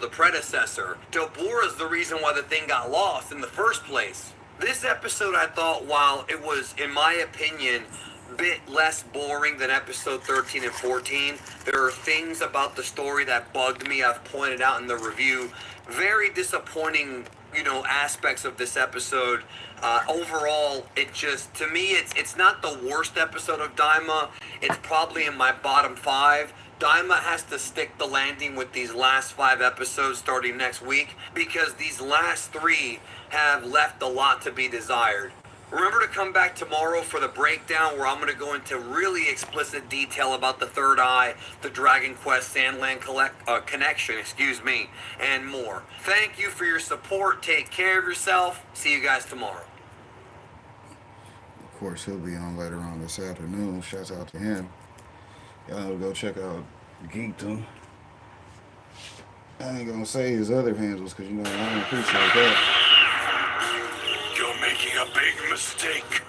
the predecessor. Dabura's the reason why the thing got lost in the first place. This episode, I thought, while it was, in my opinion, bit less boring than episode 13 and 14. There are things about the story that bugged me. I've pointed out in the review. Very disappointing, aspects of this episode. Overall, it just, to me, it's not the worst episode of Daima. It's probably in my bottom 5. Daima has to stick the landing with these last 5 episodes starting next week, because these last 3 have left a lot to be desired. Remember to come back tomorrow for the breakdown, where I'm going to go into really explicit detail about the third eye, the Dragon Quest Sandland connection, and more. Thank you for your support. Take care of yourself. See you guys tomorrow. course, he'll be on later on this afternoon. Shouts out to him. Y'all know to go check out Geekdom. I ain't gonna say his other handles because, you know, I don't appreciate that. You're making a big mistake.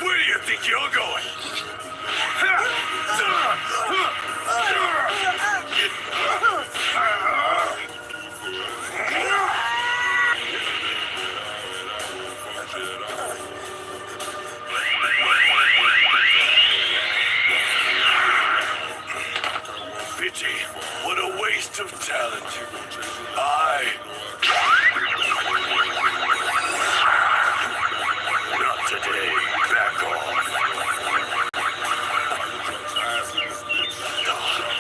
Where do you think you're going? Pity, what a waste of talent. Not today. Back off.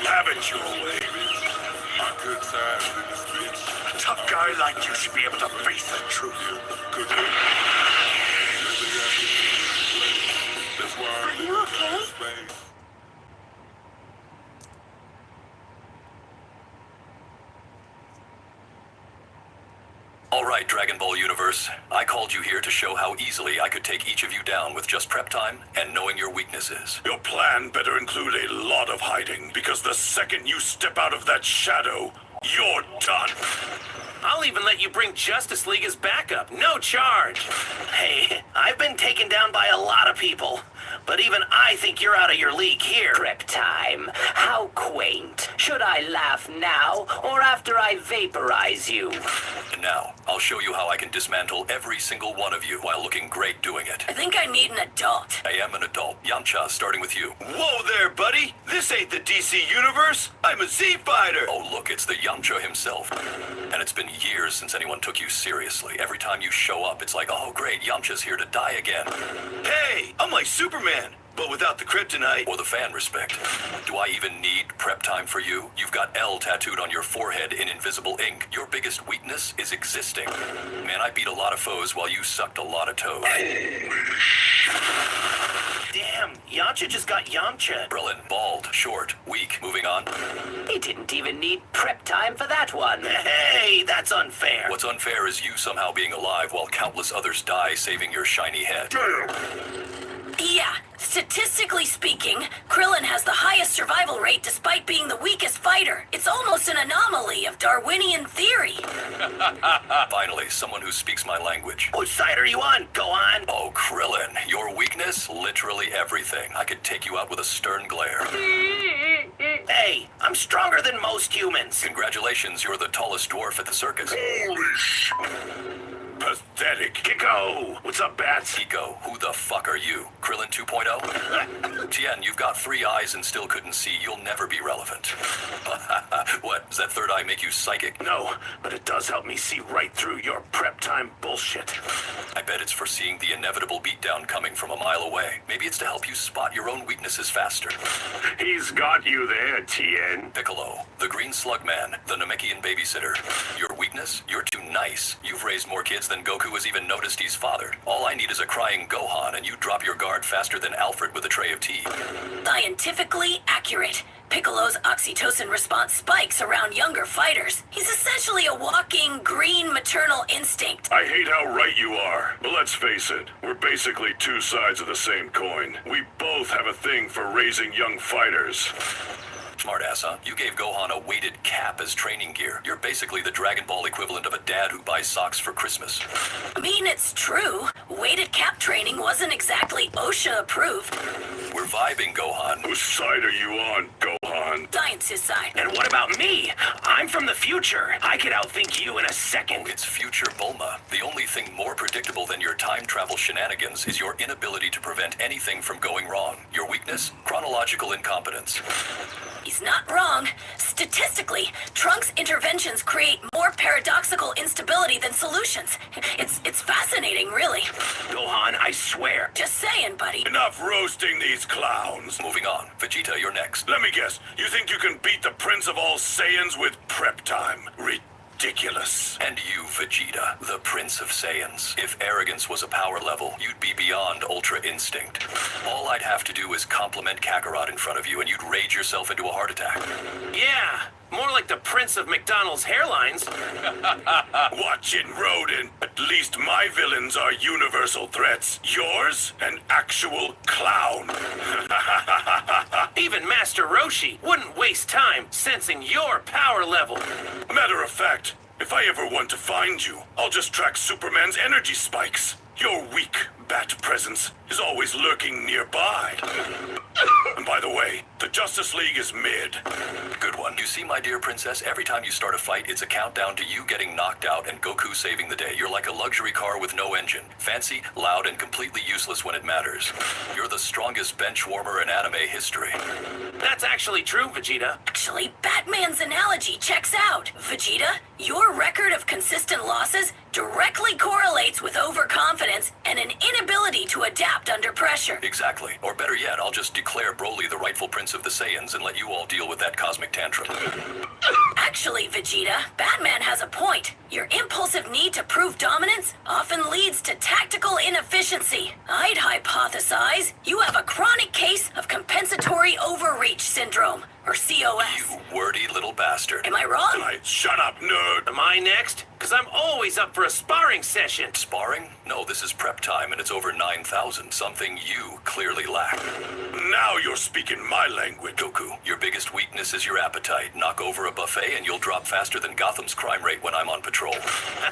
Have it your way. A tough guy like you should be able to face the truth. Are you okay? All right, Dragon Ball Universe. I called you here to show how easily I could take each of you down with just prep time and knowing your weaknesses. Your plan better include a lot of hiding, because the second you step out of that shadow, you're done. I'll even let you bring Justice League as backup, no charge. Hey, I've been taken down by a lot of people, but even I think you're out of your league here. Prep time. How quaint. Should I laugh now or after I vaporize you? And now, I'll show you how I can dismantle every single one of you while looking great doing it. I think I need an adult. I am an adult. Yamcha, starting with you. Whoa there, buddy. This ain't the DC Universe. I'm a Z-Fighter. Oh, look, it's the Yamcha himself. And it's been years since anyone took you seriously. Every time you show up, it's like, oh, great, Yamcha's here to die again. Hey, I'm like Superman, but without the kryptonite. Or the fan respect. Do I even need prep time for you? You've got L tattooed on your forehead in invisible ink. Your biggest weakness is existing. Man, I beat a lot of foes while you sucked a lot of toes. Damn, Yamcha just got Yamcha. Krillin, bald, short, weak. Moving on. He didn't even need prep time for that one. Hey, that's unfair. What's unfair is you somehow being alive while countless others die saving your shiny head. Yeah, statistically speaking, Krillin has the highest survival rate despite being the weakest fighter. It's almost an anomaly of Darwinian theory. Finally, someone who speaks my language. Which side are you on? Go on. Oh, Krillin, your weakness? Literally everything. I could take you out with a stern glare. Hey, I'm stronger than most humans. Congratulations, you're the tallest dwarf at the circus. Holy sh... Pathetic. Kiko! What's up, Bats? Kiko, who the fuck are you? Krillin 2.0? Tien, you've got 3 eyes and still couldn't see. You'll never be relevant. What, does that third eye make you psychic? No, but it does help me see right through your prep time bullshit. I bet it's for seeing the inevitable beatdown coming from a mile away. Maybe it's to help you spot your own weaknesses faster. He's got you there, Tien. Piccolo, the green slug man, the Namekian babysitter. Your weakness? You're too nice. You've raised more kids than Goku has even noticed he's fathered. All I need is a crying Gohan, and you drop your guard faster than Alfred with a tray of tea. Scientifically accurate. Piccolo's oxytocin response spikes around younger fighters. He's essentially a walking green maternal instinct. I hate how right you are. But let's face it, we're basically two sides of the same coin. We both have a thing for raising young fighters. Smartass, huh? You gave Gohan a weighted cap as training gear. You're basically the Dragon Ball equivalent of a dad who buys socks for Christmas. I mean, it's true. Weighted cap training wasn't exactly OSHA approved. We're vibing, Gohan. Whose side are you on, Gohan? Science's side. And what about me? I'm from the future. I could outthink you in a second. Oh, it's future Bulma. The only thing more predictable than your time travel shenanigans is your inability to prevent anything from going wrong. Your weakness? Chronological incompetence. He's not wrong. Statistically, Trunks' interventions create more paradoxical instability than solutions. It's fascinating, really. Gohan, I swear. Just saying, buddy. Enough roasting these clowns. Moving on. Vegeta, you're next. Let me guess. You think you can beat the Prince of all Saiyans with prep time? Ridiculous. And you, Vegeta, the Prince of Saiyans. If arrogance was a power level, you'd be beyond Ultra Instinct. All I'd have to do is compliment Kakarot in front of you and you'd rage yourself into a heart attack. Yeah, More like the Prince of McDonald's hairlines. Watch it, Rodin. At least my villains are universal threats. Yours, an actual clown. Even Master Roshi wouldn't waste time sensing your power level. Matter of fact, if I ever want to find you, I'll just track Superman's energy spikes. Your weak bat presence is always lurking nearby. And by the way, the Justice League is mid. Good one. You see, my dear princess, every time you start a fight, it's a countdown to you getting knocked out and Goku saving the day. You're like a luxury car with no engine. Fancy, loud, and completely useless when it matters. You're the strongest bench warmer in anime history. That's actually true, Vegeta. Actually, Batman's analogy checks out. Vegeta, your record of consistent losses directly correlates with overconfidence and an inability to adapt under pressure. Exactly. Or better yet, I'll just declare Broly the rightful prince of the Saiyans and let you all deal with that cosmic tantrum. Actually, Vegeta, Batman has a point. Your impulsive need to prove dominance often leads to tactical inefficiency. I'd hypothesize you have a chronic case of compensatory overreach syndrome, or COS. You wordy little bastard. Am I wrong? Shut up, nerd. Am I next? Because I'm always up for a sparring session. Sparring? No, this is prep time and it's over 9,000, something you clearly lack. Now you're speaking my language. Goku, your biggest weakness is your appetite. Knock over a buffet and you'll drop faster than Gotham's crime rate when I'm on patrol.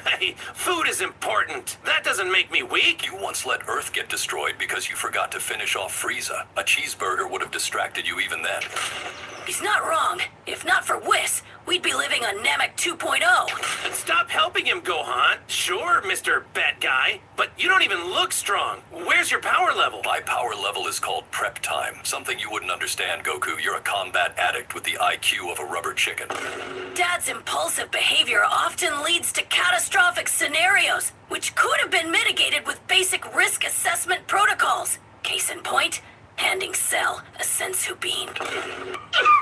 Hey, food is important. That doesn't make me weak. You once let Earth get destroyed because you forgot to finish off Frieza. A cheeseburger would have distracted you even then. He's not wrong. If not for Whis, we'd be living on Namek 2.0. And stop helping him, Gohan. Sure, Mr. Bat Guy, but you don't even look strong. Where's your power level? My power level is called prep time. Something you wouldn't understand, Goku. You're a combat addict with the IQ of a rubber chicken. Dad's impulsive behavior often leads to catastrophic scenarios, which could have been mitigated with basic risk assessment protocols. Case in point, handing Cell a sensu bean.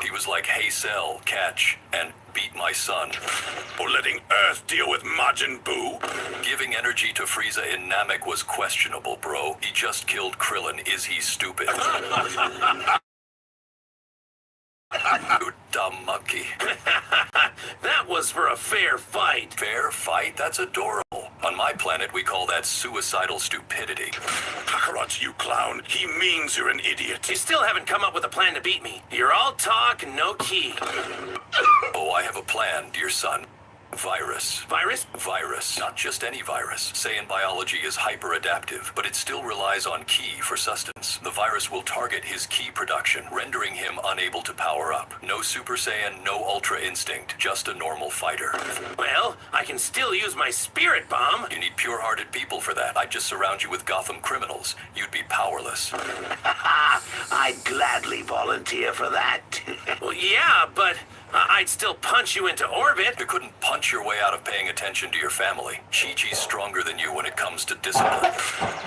He was like, hey Cell, catch, and beat my son. Or letting Earth deal with Majin Buu. Giving energy to Frieza in Namek was questionable, bro. He just killed Krillin. Is he stupid? You dumb monkey. That was for a fair fight. Fair fight? That's adorable. On my planet, we call that suicidal stupidity. Kakarot, you clown. He means you're an idiot. You still haven't come up with a plan to beat me. You're all talk, no key. Oh, I have a plan, dear son. Virus. Virus? Virus. Not just any virus. Saiyan biology is hyper-adaptive, but it still relies on ki for sustenance. The virus will target his ki production, rendering him unable to power up. No Super Saiyan, no Ultra Instinct, just a normal fighter. Well, I can still use my Spirit Bomb. You need pure-hearted people for that. I'd just surround you with Gotham criminals. You'd be powerless. I'd gladly volunteer for that. Well, yeah, but I'd still punch you into orbit. You couldn't punch your way out of paying attention to your family. Chi-Chi's stronger than you when it comes to discipline.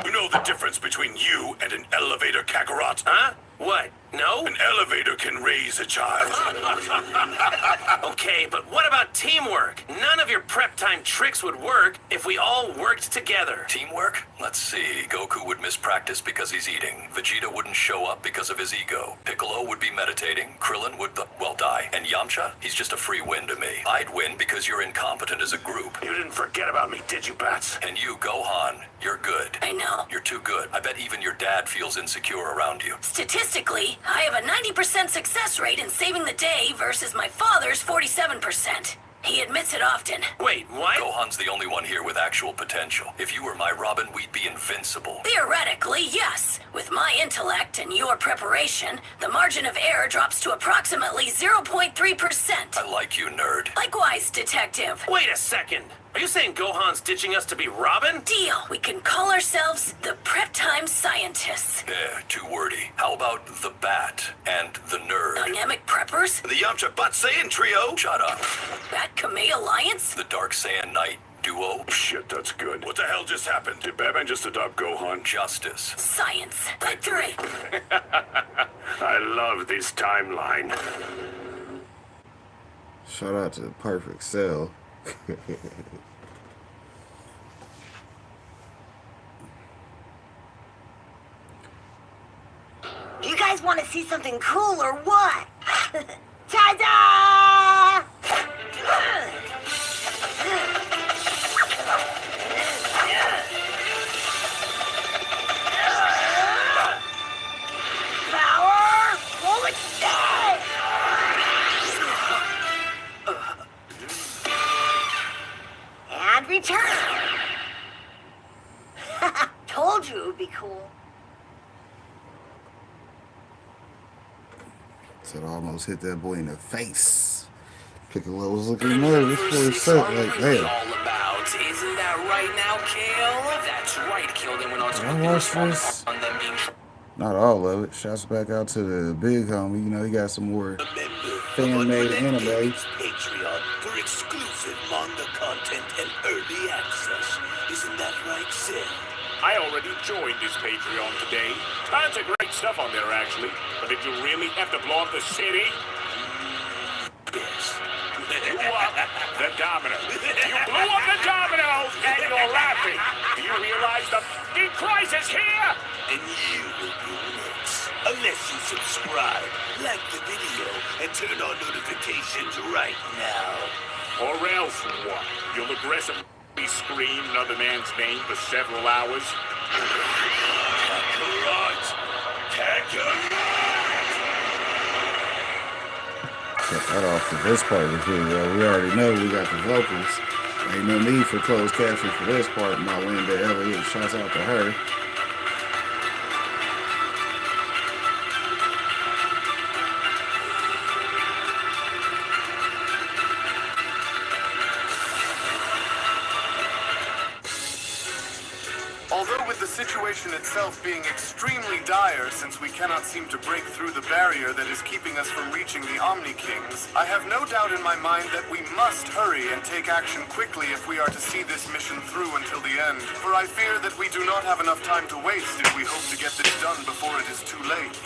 You know the difference between you and an elevator, Kakarot? Huh? What? No? An elevator can raise a child. Okay, but what about teamwork? None of your prep time tricks would work if we all worked together. Teamwork? Let's see. Goku would miss practice because he's eating. Vegeta wouldn't show up because of his ego. Piccolo would be meditating. Krillin would, well, die. And Yamcha? He's just a free win to me. I'd win because you're incompetent as a group. You didn't forget about me, did you, Bats? And you, Gohan, you're good. I know. You're too good. I bet even your dad feels insecure around you. Statistically, I have a 90% success rate in saving the day versus my father's 47%. He admits it often. Wait, what? Gohan's the only one here with actual potential. If you were my Robin, we'd be invincible. Theoretically, yes. With my intellect and your preparation, the margin of error drops to approximately 0.3%. I like you, nerd. Likewise, detective. Wait a second. Are you saying Gohan's ditching us to be Robin? Deal. We can call ourselves the Prep Time Scientists. Yeah, too wordy. How about the Bat and the Nerd? Dynamic Preppers? The Yamcha Butt Saiyan Trio? Shut up. Bat Kamei Alliance? The Dark Saiyan Knight Duo? Shit, that's good. What the hell just happened? Did Batman just adopt Gohan? Justice. Science. Victory. I love this timeline. Shout out to Perfect Cell. You guys want to see something cool or what? Ta-da! cool. So it almost hit that boy in the face. Piccolo was looking nervous for a sec, like, hey. All about. Isn't that right now, Kale? That's right, Kale. Then went on to Did I watch this? on them being Not all of it. Shouts back out to the big homie. You know, he got some more fan-made anime. Patreon for exclusive manga content and early access. Isn't that right, Sid? I already joined this Patreon today. Tons of great stuff on there, actually. But did you really have to blow up the city? Yes. You blew up the domino. You blew up the domino, and you're laughing. Do you realize the f***ing crisis here? And you will be next. Unless you subscribe, like the video, and turn on notifications right now. Or else what? You'll aggressively scream another man's name for several hours? Kakarot! Kakarot! Cut that off for this part of the video. We already know we got the vocals. Ain't no need for closed caption for this part. My Linda Elliott, shouts out to her. Although with the situation itself being extremely dire since we cannot seem to break through the barrier that is keeping us from reaching the Omni Kings, I have no doubt in my mind that we must hurry and take action quickly if we are to see this mission through until the end. For I fear that we do not have enough time to waste if we hope to get this done before it is too late.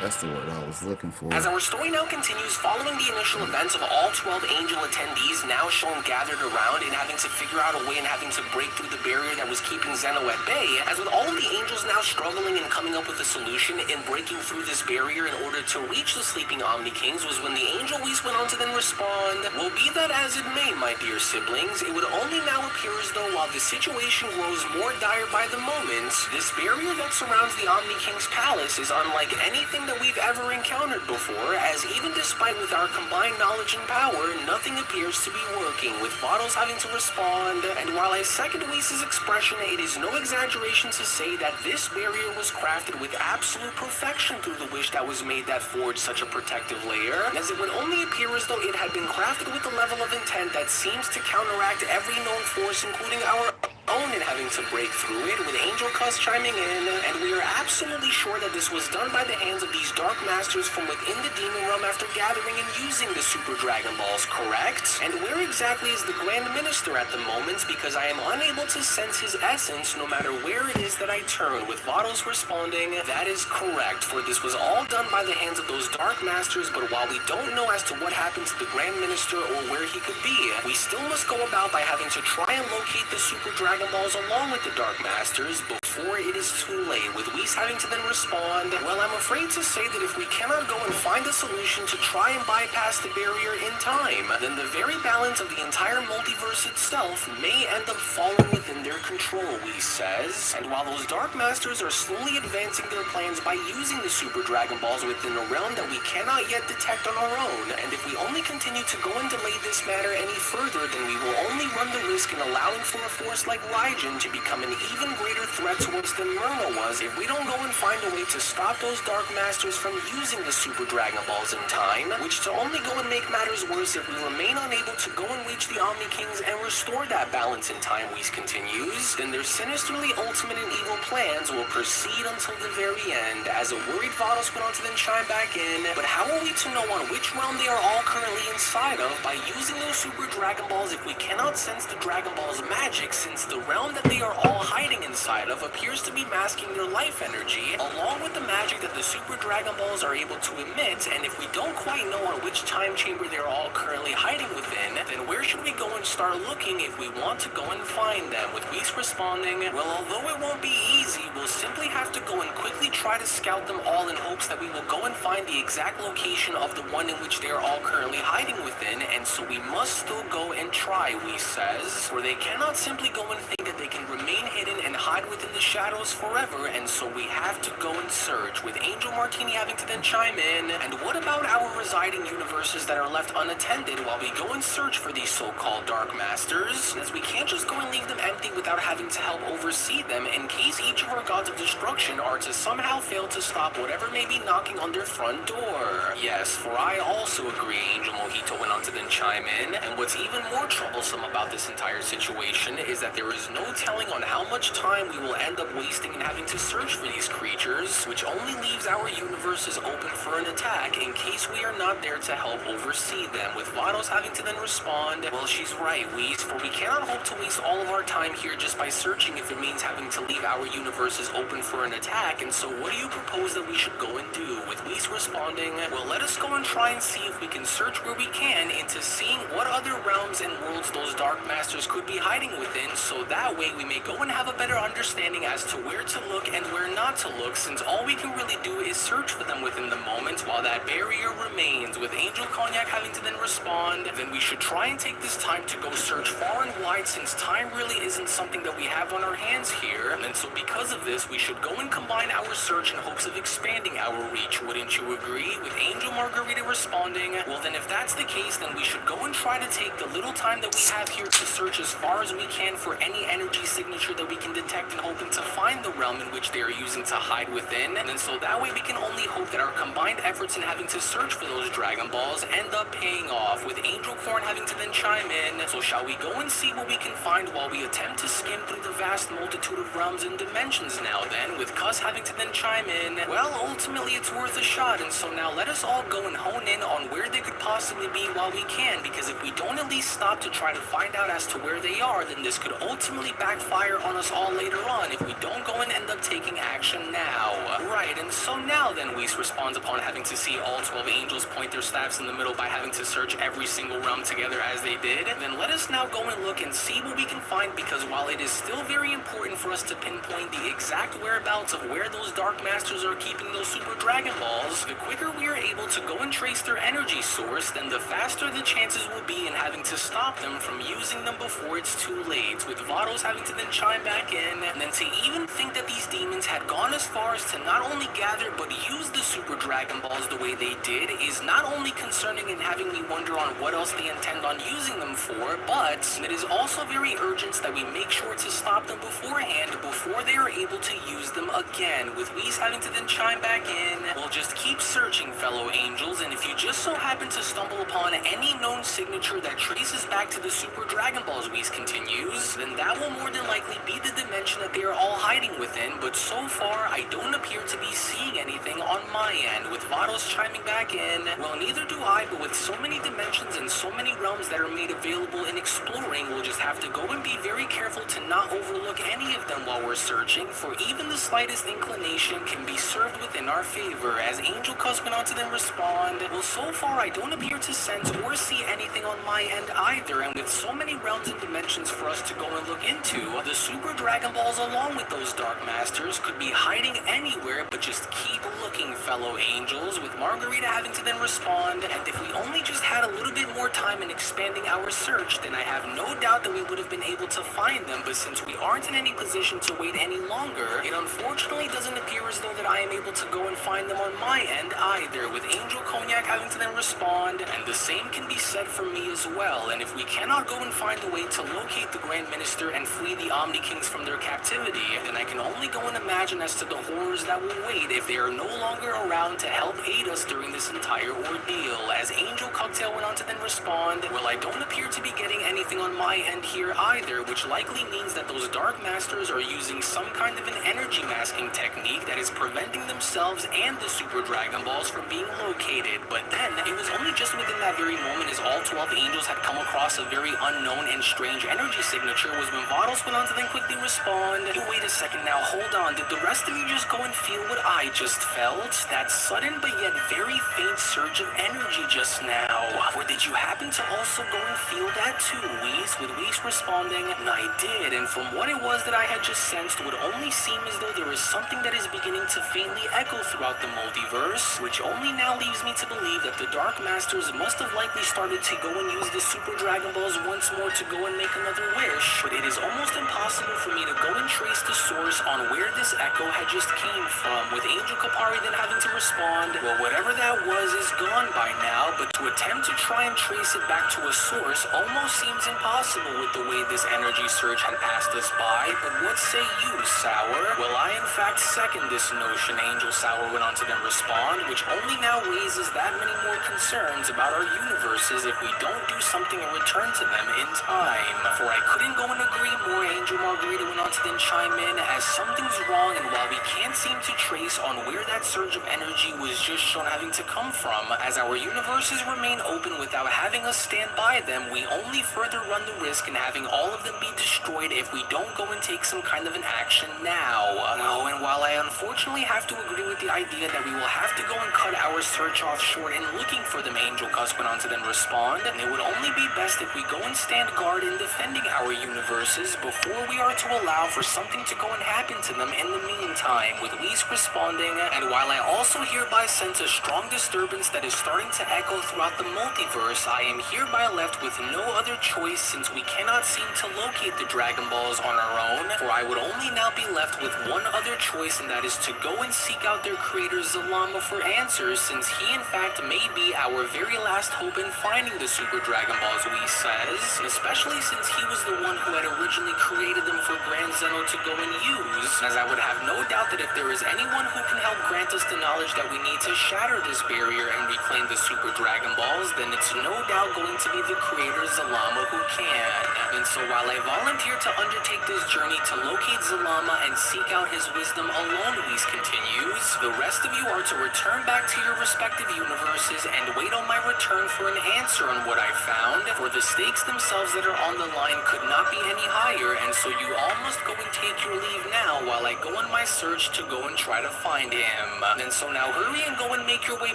That's the word I was looking for. As our story now continues, following the initial events of all 12 Angel attendees now shown gathered around and having to figure out a way and having to break through the barrier that was keeping Zeno at bay, as with all of the Angels now struggling and coming up with a solution in breaking through this barrier in order to reach the sleeping Omni Kings, was when the Angel Whis went on to then respond, "Well, be that as it may, my dear siblings, it would only now appear as though while the situation grows more dire by the moment, this barrier that surrounds the Omni King's palace is unlike anything that we've ever encountered before, as even despite with our combined knowledge and power, nothing appears to be working, with Bottles having to respond, and while I second Whis' expression, it is no exaggeration to say that this barrier was crafted with absolute perfection through the wish that was made that forged such a protective layer, as it would only appear as though it had been crafted with a level of intent that seems to counteract every known force, including our own, in having to break through it, with Angel Cuss chiming in, and we are absolutely sure that this was done by the hands of these Dark Masters from within the Demon Realm after gathering and using the Super Dragon Balls, correct? And where exactly is the Grand Minister at the moment, because I am unable to sense his essence no matter where it is that I turn, with Bottles responding, "That is correct, for this was all done by the hands of those Dark Masters, but while we don't know as to what happened to the Grand Minister or where he could be, we still must go about by having to try and locate the Super Dragon Balls along with the Dark Masters before it is too late," with Whis having to then respond, "Well, I'm afraid to say that if we cannot go and find a solution to try and bypass the barrier in time, then the very balance of the entire multiverse itself may end up falling within their control," Whis says. And while those Dark Masters are slowly advancing their plans by using the Super Dragon Balls within a realm that we cannot yet detect on our own, and if we only continue to go and delay this matter any further, then we will only run the risk in allowing for a force like Raijin to become an even greater threat to us than Myrna was if we don't go and find a way to stop those Dark Masters from using the Super Dragon Balls in time, which to only go and make matters worse if we remain unable to go and reach the Omni Kings and restore that balance in time, Whis continues, then their sinisterly ultimate and evil plans will proceed until the very end, as a worried Vados went on to then chime back in, "But how are we to know on which realm they are all currently inside of by using those Super Dragon Balls if we cannot sense the Dragon Ball's magic, since the realm that they are all hiding inside of appears to be masking their life energy, along with the magic that the Super Dragon Balls are able to emit, and if we don't quite know on which time chamber they're all currently hiding within, then where should we go and start looking if we want to go and find them?" With Whis responding, "Well, although it won't be easy, we'll simply have to go and quickly try to scout them all in hopes that we will go and find the exact location of the one in which they are all currently hiding within, and so we must still go and try," Whis says, "for they cannot simply go and think that they can remain hidden and hide within the shadows forever, and so we have to go and search, with Angel Martini having to then chime in. And what about our residing universes that are left unattended while we go and search for these so-called Dark Masters? As we can't just go and leave them empty without having to help oversee them in case each of our gods of destruction are to somehow fail to stop whatever may be knocking on their front door. Yes, for I also agree, Angel Mojito went on to then chime in. And what's even more troublesome about this entire situation is that there is no telling on how much time we will end up wasting in having to search for these creatures, which only leaves our universes open for an attack in case we are not there to help oversee them, with Vados having to then respond, well, she's right, Whis, for we cannot hope to waste all of our time here just by searching if it means having to leave our universes open for an attack, and so what do you propose that we should go and do? With Whis responding, well, let us go and try and see if we can search where we can into seeing what other realms and worlds those Dark Masters could be hiding within, so that way we may go and have a better understanding as to where to look and where not to look, since all we can really do is search for them within the moment while that barrier remains. With Angel Cognac having to then respond, then we should try and take this time to go search far and wide, since time really isn't something that we have on our hands here, and so because of this we should go and combine our search in hopes of expanding our reach. Wouldn't you agree? With Angel Margarita responding, well then if that's the case, then we should go and try to take the little time that we have here to search as far as we can for any energy signature that we can detect, and hoping to find the realm in which they are using to hide within, and then so that way we can only hope that our combined efforts in having to search for those Dragon Balls end up paying off, with Angel Corn having to then chime in. So shall we go and see what we can find while we attempt to skim through the vast multitude of realms and dimensions now then, with Cuss having to then chime in, well, ultimately it's worth a shot, and so now let us all go and hone in on where they could possibly be while we can, because if we don't at least stop to try to find out as to where they are, then this could ultimately backfire on us all later on if we don't go and end up taking action now. Right, and so now then Whis responds upon having to see all 12 angels point their staffs in the middle by having to search every single realm together as they did, then let us now go and look and see what we can find, because while it is still very important for us to pinpoint the exact whereabouts of where those Dark Masters are keeping those Super Dragon Balls, the quicker we are able to go and trace their energy source, then the faster the chances will be in having to stop them from using them before it's too late, with Vados having to then chime back in, and then to even think that these demons had gone as far as to not only gather but use the Super Dragon Balls the way they did is not only concerning and having me wonder on what else they intend on using them for, but it is also very urgent that we make sure to stop them beforehand before they are able to use them again, with Whis having to then chime back in, well, just keep searching, fellow angels, and if you just so happen to stumble upon any known signature that traces back to the Super Dragon Balls, Whis continues, then that will more than likely be the dimension that they are all hiding within, but so far I don't appear to be seeing anything on my end, with Vados chiming back in, well, neither do I, but with so many dimensions and so many realms that are made available in exploring, we'll just have to go and be very careful to not overlook any of them while we're searching, for even the slightest inclination can be served within our favor. As Angel Cuss went on to then respond, well, so far I don't appear to sense or see anything on my end either, and with so many realms and dimensions for us to go and look into, the Super Dragon Balls along with those Dark Masters could be hiding anywhere, but just keep looking, fellow angels, with Margarita having to then respond, and if we only just had a little bit more time in expanding our search, then I have no doubt that we would have been able to find them, but since we aren't in any position to wait any longer, it unfortunately doesn't appear as though that I am able to go and find them on my end either, with Angel Cognac having to then respond, and the same can be said for me as well, and if we cannot go and find a way to locate the Grand Minister and free the Omni Kings from their captivity, then I can only go and imagine as to the horrors that will wait if they are no longer around to help aid us during this entire ordeal. As Angel Cocktail went on to then respond, well, I don't appear to be getting anything on my end here either, which likely means that those Dark Masters are using some kind of an energy masking technique that is preventing themselves and the Super Dragon Balls from being located. But then, it was only just within that very moment, as all 12 angels had come across a very unknown and strange energy signature, was when Vados went on to then quickly respond, hey, wait a second now, hold on, did the rest of you just go and feel what I just felt? That sudden but yet very faint surge of energy just now. Or did you happen to also go and feel that too, Whis? With Whis responding, I did, and from what it was that I had just sensed, would only seem as though there is something that is beginning to faintly echo throughout the multiverse, which only now leaves me to believe that the Dark Masters must have likely started to go and use the Super Dragon Balls once more to go and make another wish, but it is almost impossible for me to go and trace the source on where this echo had just came from, with Angel Kapari then having to respond, well, whatever that was is gone by now, but to attempt to try and trace it back to a source almost seems impossible with the way this energy surge had passed us by. But what say you, Sour? Well, I in fact second this notion, Angel Sour went on to then respond, which only now raises that many more concerns about our universes if we don't do something and return to them in time. For I couldn't go and agree more, Angel Margarita went on to then chime in, as something's wrong, and while we can't seem to trace on where that surge of energy was just shown having to come from, as our universes remain open without having us stand by them, we only further run the risk in having all of them be destroyed if we don't go and take some kind of an action now. No, and while I unfortunately have to agree with the idea that we will have to go and cut our search off short in looking for them, Angel Cuss went on to then respond, it would only be best if we go and stand guard in defending our universes before we are to allow for something to go and happen to them in the meantime, with Whis responding, and while I also hereby sense a strong disturbance that is starting to echo throughout the multiverse, I am hereby left with no other choice since we cannot seem to locate the Dragon Balls on our own, for I would only now be left with one other choice, and that is to go and seek out their creator Zalama for answers, since he in fact may be our very last hope in finding the Super Dragon Balls, Whis says, and especially since he was the one who had originally created them for Grand Zeno to go and use, as I would have no doubt that if there is anyone who can help grant us the knowledge that we need to shatter this barrier and reclaim the Super Dragon Balls, then it's no doubt going to be the creator Zalama who can. And so while I volunteer to undertake this journey to locate Zalama and seek out his wisdom alone, Whis continues, the rest of you are to return back to your respective universes and wait on my return for an answer on what I found, for the stakes themselves that are on the line could not be any higher, and so you all must go and take your leave now while I go on my search to go and try to find him. And so now hurry and go and make your way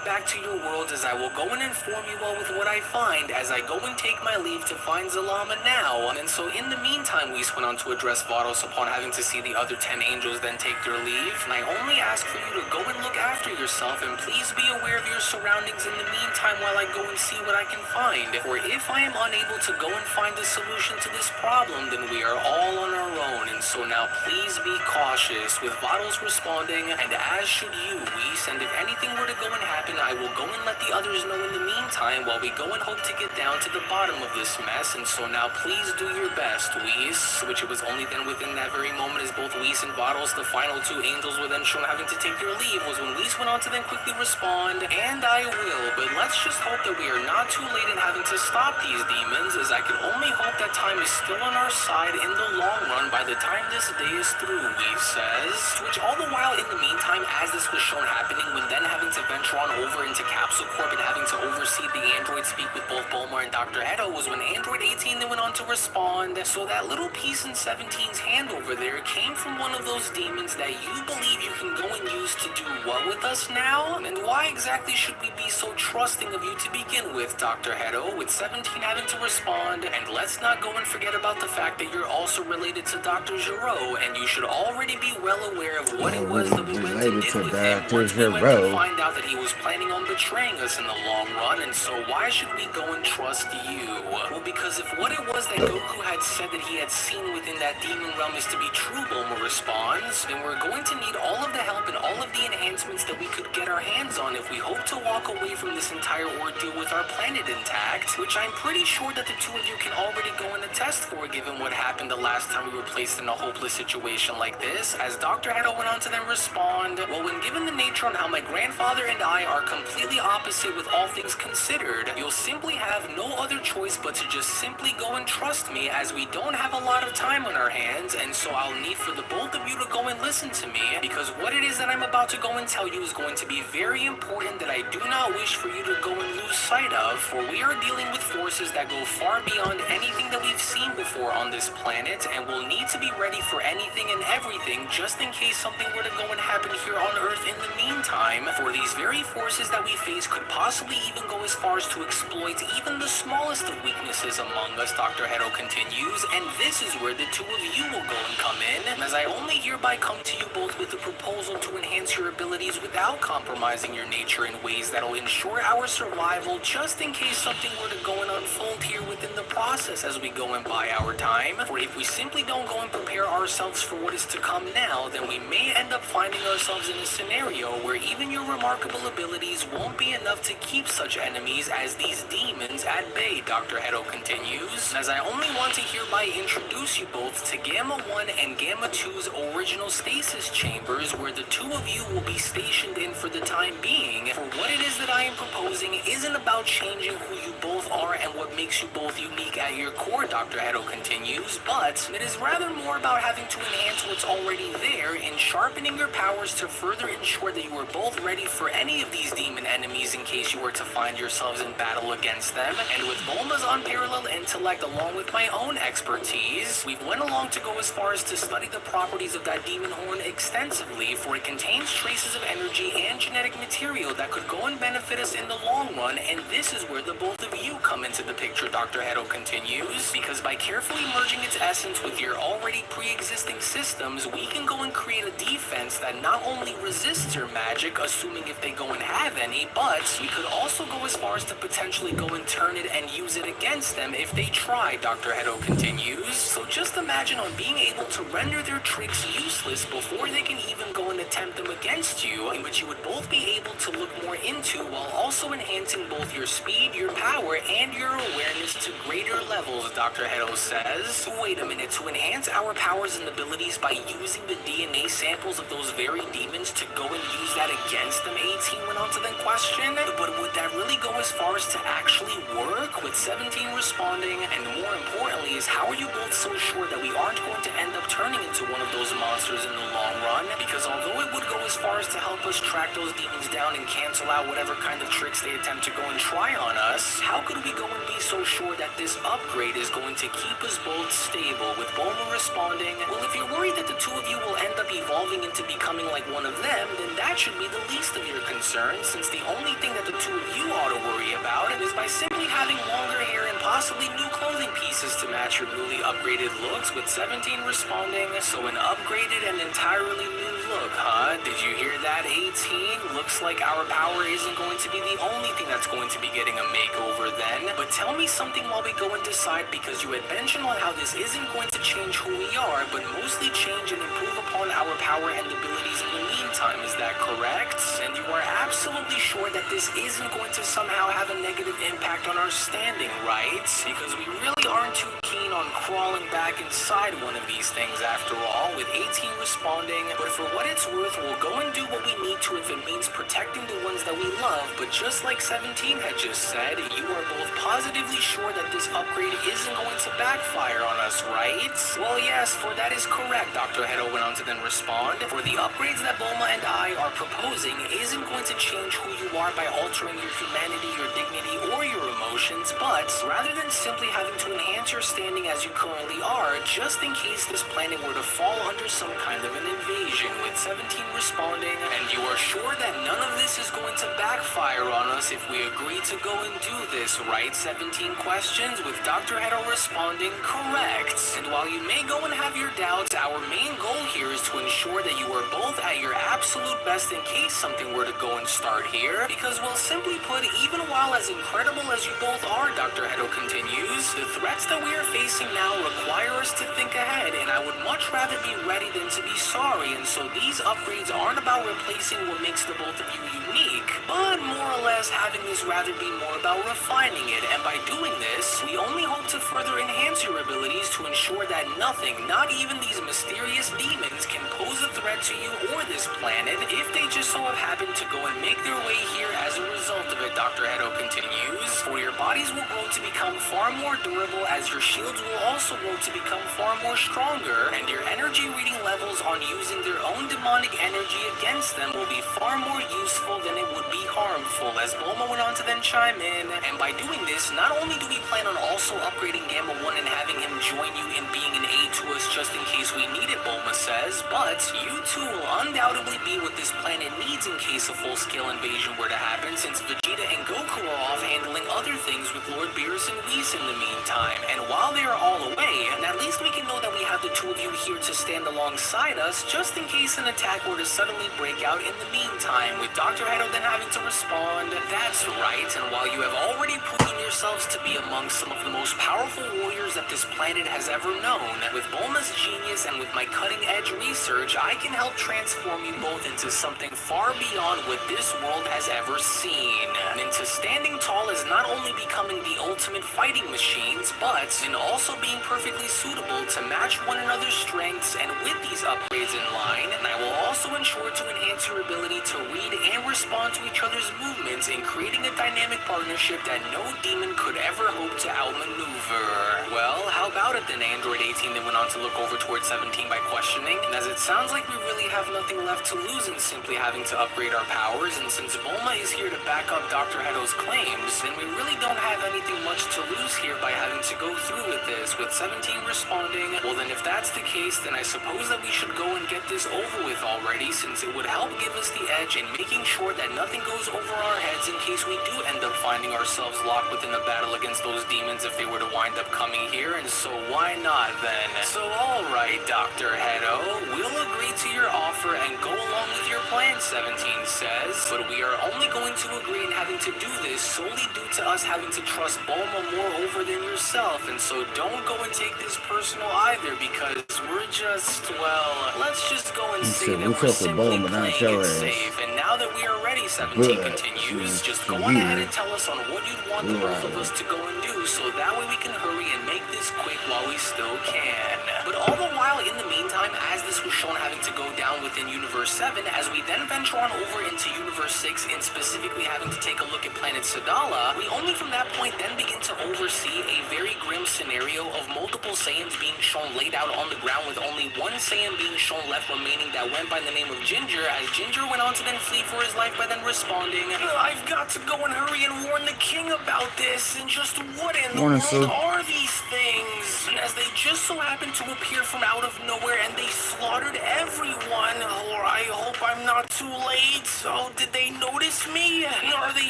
back to your worlds, as I will go and inform you all with what I find as I go and take my leave to find Zalama now. And so in the meantime, Whis went on to address Vados upon having to see the other 10 angels then take their leave, and I only ask for you to go and look after yourself, and please be aware of your surroundings in the meantime while I go and see what I can find, for if I am unable to go and find a solution to this problem, then we are all on our own, and so now please be cautious, with Vados responding, and as should you, Whis, and if anything were to go and happen, I will go and let the others know in the meantime while we go and hope to get down to the bottom of this mess, and so now please do your best, Whis, which it was only then within that very moment as both Whis and Vados, the final two angels, were then shown having to take their leave, was when Whis went on to then quickly respond, and I will, but let's just hope that we are not too late in having to stop these demons, as I can only hope that time is still on our side in the long run by the time this day is through, Whis says, which all the while in the meantime, as this was shown happening, when then having to venture on over into Capsule Corp and having to oversee the android speak with both Bulma and Dr. Edo, was when Android 18 then went on to respond, so that little piece in 17's hand over there came from one of those demons that you believe you can go and use to do what with us now? And why exactly should we be so trusting of you to begin with, Dr. Hedo, with 17 having to respond, and let's not go and forget about the fact that you're also related to Dr. Giro, and you should already be well aware of what it was that we went and did with him once we went to find out that he was planning on betraying us in the long run, and so why should we go and trust you? Well, because if what it was that Goku had said that he had seen within that demon realm is to be true, Bulma responds, then we're going to need all of the help and all of the enhancements that we could get our hands on if we hope to walk away from this entire ordeal with our planet intact, which I'm pretty sure that the two of you can already go and attest for, given what happened the last time we were placed in a hopeless situation like this, as Dr. Hedo went on to then respond, well, when given the nature on how my grandfather and I are completely opposite with all things considered, you'll simply have no other choice but to just simply go and trust me, as we don't have a lot of time on our hands, and so I'll need for the both of you to go and listen to me, because what it is that I'm about to go and tell you is going to be very important that I do not wish for you to go and lose sight of, for we are dealing with forces that go far beyond anything that we've seen before on this planet, and we'll need to be ready for anything and everything just in case something were to go and happen here on Earth in the meantime, for these very forces that we face could possibly even go go as far as to exploit even the smallest of weaknesses among us, Dr. Hedo continues, and this is where the two of you will go and come in, as I only hereby come to you both with a proposal to enhance your abilities without compromising your nature in ways that'll ensure our survival, just in case something were to go and unfold here within the process as we go and buy our time. For if we simply don't go and prepare ourselves for what is to come now, then we may end up finding ourselves in a scenario where even your remarkable abilities won't be enough to keep such enemies as these demons at bay, Dr. Hedo continues, as I only want to hereby introduce you both to Gamma 1 and Gamma 2's original stasis chambers, where the two of you will be stationed in for the time being. For what it is that I am proposing isn't about changing who you both are and what makes you both unique at your core, Dr. Hedo continues, but it is rather more about having to enhance what's already there and sharpening your powers to further ensure that you are both ready for any of these demon enemies in case you were to find yourselves in battle against them. And with Bulma's unparalleled intellect along with my own expertise, we've went along to go as far as to study the properties of that demon horn extensively, for it contains traces of energy and genetic material that could go and benefit us in the long run, and this is where the both of you come into the picture, Dr. Hedo continues, because by carefully merging its essence with your already pre-existing systems, we can go and create a defense that not only resists your magic, assuming if they go and have any, but we could also go as far as to potentially go and turn it and use it against them if they try, Dr. Hedo continues. So just imagine on being able to render their tricks useless before they can even go and attempt them against you, in which you would both be able to look more into while also enhancing both your speed, your power, and your awareness to greater levels, Dr. Hedo says. Wait a minute, to enhance our powers and abilities by using the DNA samples of those very demons to go and use that against them, 18 went on to then question. But would that really go as far as to actually work, with 17 responding? And more importantly is, how are you both so sure that we aren't going to end up turning into one of those monsters in the long run? Because although it would go as far as to help us track those demons down and cancel out whatever kind of tricks they attempt to go and try on us, how could we go and be so sure that this upgrade is going to keep us both stable? With Bulma responding, well, if you're worried that the two of you will end up evolving into becoming like one of them, then that should be the least of your concerns, since the only thing that the two of you ought to worry about is by simply having longer hair and possibly new clothing pieces to match your newly upgraded looks. With 17 responding, so an upgraded and entirely new look, huh? Did you hear that, 18? Looks like our power isn't going to be the only thing that's going to be getting a makeover then. But tell me something while we go and decide, because you had mentioned on how this isn't going to change who we are, but mostly change and improve upon our power and abilities in the meantime. Is that correct? And you are absolutely sure that this isn't going to somehow have a negative impact on our standing, right? Because we really aren't too keen on crawling back inside one of these things after all, with 18 responding. But for what it's worth, we'll go and do what we need to if it means protecting the ones that we love. But just like 17 had just said, you are both positively sure that this upgrade isn't going to backfire on us, right? Well, yes, for that is correct, Dr. Hedo went on to then respond. For the upgrades that Bulma and I are proposing isn't going to change who you are by altering your humanity, your dignity, or your emotions, but rather than simply having to enhance your standing as you currently are, just in case this planet were to fall under some kind of an invasion, with 17 responding, and you are sure that none of this is going to backfire on us if we agree to go and do this, right? 17 questions, with Dr. Hedo responding correct. And while you may go and have your doubts, our main goal here is to ensure that you are both at your absolute best in case something were to go and start here, because, well, simply put, even while as incredible as you both are, Dr. Hedo continues, the threats that we are facing now require us to think ahead, and I would much rather be ready than to be sorry. And so these upgrades aren't about replacing what makes the both of you unique, but more or less having this rather be more about refining it. And by doing this, we only hope to further enhance your abilities to ensure that nothing, not even these mysterious demons, can pose a threat to you or this planet if they just so have happened to go and make their way here as a result of it, Dr. Hedo continues. For your bodies will grow to become far more durable, as your shields will also grow to become far more stronger, and your energy reading levels on using their own demonic energy against them will be far more useful than it would be harmful, as Bulma went on to then chime in. And by doing this, not only do we plan on also upgrading Gamma 1 and having him join you in being an aid to us just in case we need it, Bulma says, but you two will undoubtedly be what this planet needs in case a full-scale invasion were to happen, since Vegeta and Goku are off handling other things with Lord Beerus and Whis in the meantime. And while they are all away, and at least we can know that we have the two of you here to stand alongside us, just in case an attack were to suddenly break out in the meantime, with Dr. Hedo then having to respond. That's right, and while you have already proven yourselves to be among some of the most powerful warriors that this planet has ever known, with Bulma's genius and with my cutting-edge research, I can help transform you both into something far beyond what this world has ever seen. And into standing tall as not only becoming the ultimate fighting machines, but in also being perfectly suitable to match one another's strengths. And with these upgrades in line, and I will also ensure to enhance your ability to read and respond to each other's movements in creating a dynamic partnership that no demon could ever hope to outmaneuver. Well, how about it then? Android 18 then went on to look over towards 17 by questioning, and as it sounds like we really have nothing left to lose in simply having to upgrade our powers, and since Bulma is here to back up Dr. Hedo's claims, then we really don't have anything much to lose here by having to go through with this, with 17 responding, well then if that's the case, then I suppose that we should go and get this over with already, since it would help give us the edge in making sure that nothing goes over our heads in case we do end up finding ourselves locked within a battle against those demons if they were to wind up coming here, and so why not then? So alright, Dr. Hedo, we'll agree to your offer and go along with your plan, 17 says, but we are only going to agree in having to do this solely due to us having to trust Bulma more over than yourself, and so don't go and take this personal either, because we're just, well, let's just go and say that we're simply playing it safe. And now that we are ready, 17 continues, just go on ahead and tell us on what you'd want the both of us to go and do, so that way we can hurry and make this quick while we still can. But all the while, in the meantime, as this was shown having to go down within Universe 7, as we then venture on over into Universe 6, and specifically having to take a look at planet Sadala, we only from that point then begin to oversee a very grim scenario of multiple Saiyans being shown laid out on the ground, with only one Saiyan being shown left remaining that went by the name of Ginger, as Ginger went on to then flee for his life by then responding, I've got to go and hurry and warn the king about this, and just what in the world are these things? And as they just so happen to appear from out of nowhere, and they slaughtered everyone, or I hope I'm not too late. Oh, did they notice me? Are they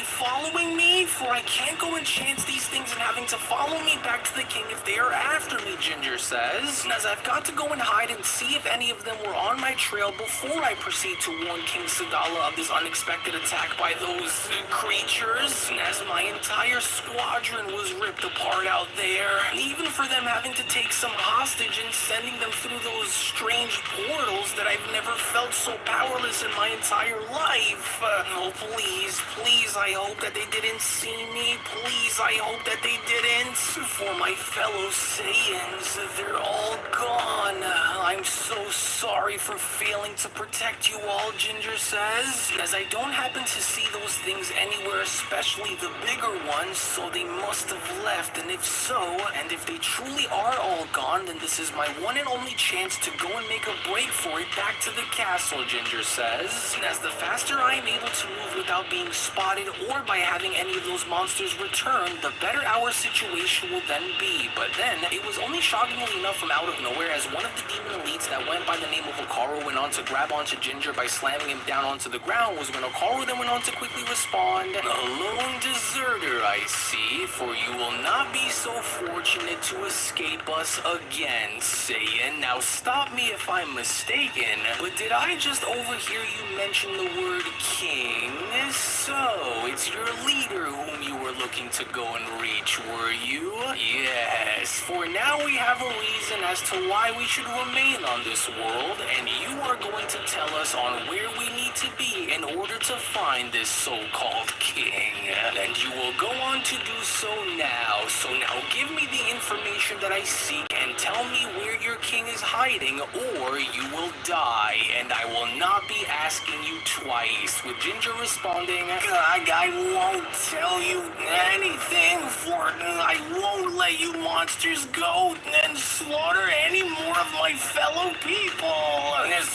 following me? For I can't go and chance these things and having to follow me back to the king if they are after me, Ginger says. And as I've got to go and hide and see if any of them were on my trail before I proceed to warn King Sadala of this unexpected attack by those creatures. And as my entire squadron was ripped apart out there, and even for them having to take some hostage and sending them through those strange portals that I've never felt so powerless in my entire life. Oh, please, please, I hope that they didn't see me. Please, I hope that they didn't. For my fellow Saiyans, they're all gone. I'm so sorry for failing to protect you all, Ginger says. As I don't happen to see those things anywhere, especially the bigger ones, so they must have left. And if so, and if they truly are all gone, then this is my one and only chance to go and make a break for it back to the castle, Ginger says. And as the faster I am able to move without being spotted or by having any of those monsters return, the better our situation will then be. But then, it was only shockingly enough from out of nowhere as one of the demon elites that went by the name of Okaru went on to grab onto Ginger by slamming him down onto the ground, was when Okaru then went on to quickly respond, a lone deserter, I see, for you will not be so fortunate to escape us again, Saiyan. Now stop me if I'm mistaken, but did I just overhear you mention the word king? So, it's your leader whom you were looking to go and reach, were you? Yes, for now we have a reason as to why we should remain on this world, and you are going to tell us on where we need to be in order to find this so-called king. And you will go on to do so now, So now give me the information that I seek and tell me where your king is hiding, or you will die, and I will not be asking you twice. With Ginger responding, I won't tell you anything, for I won't let you monsters go and slaughter any more of my fellow people.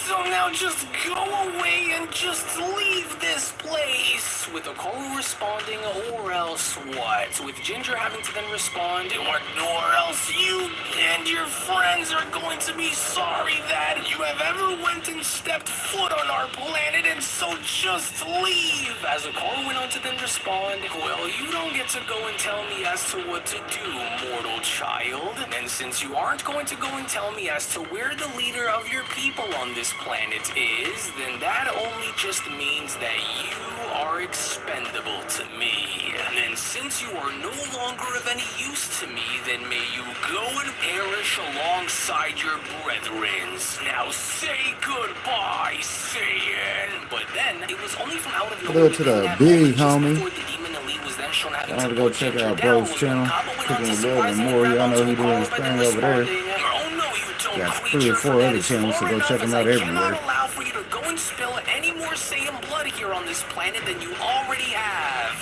So now just go away and just leave this place. With Okoro responding, or else what? With Ginger having to then respond, or else you and your friends are going to be sorry that you have ever went and stepped foot on our planet, and so just leave. As Okoro went on to then respond, well, you don't get to go and tell me as to what to do, mortal child. And since you aren't going to go and tell me as to where the leader of your people on this planet is, then that only just means that you are expendable to me. And since you are no longer of any use to me, then may you go and perish alongside your brethrens. Now say goodbye, Saiyan. But then it was only from out of nowhere. Go to the big homie. I want to go check out bro's channel. Cooking with Love and more. Y'all know he doing his thing over there. Got 3 or 4 other channels, so go check them out everywhere. For you to go and spill any more Saiyan blood here on this planet than you already have.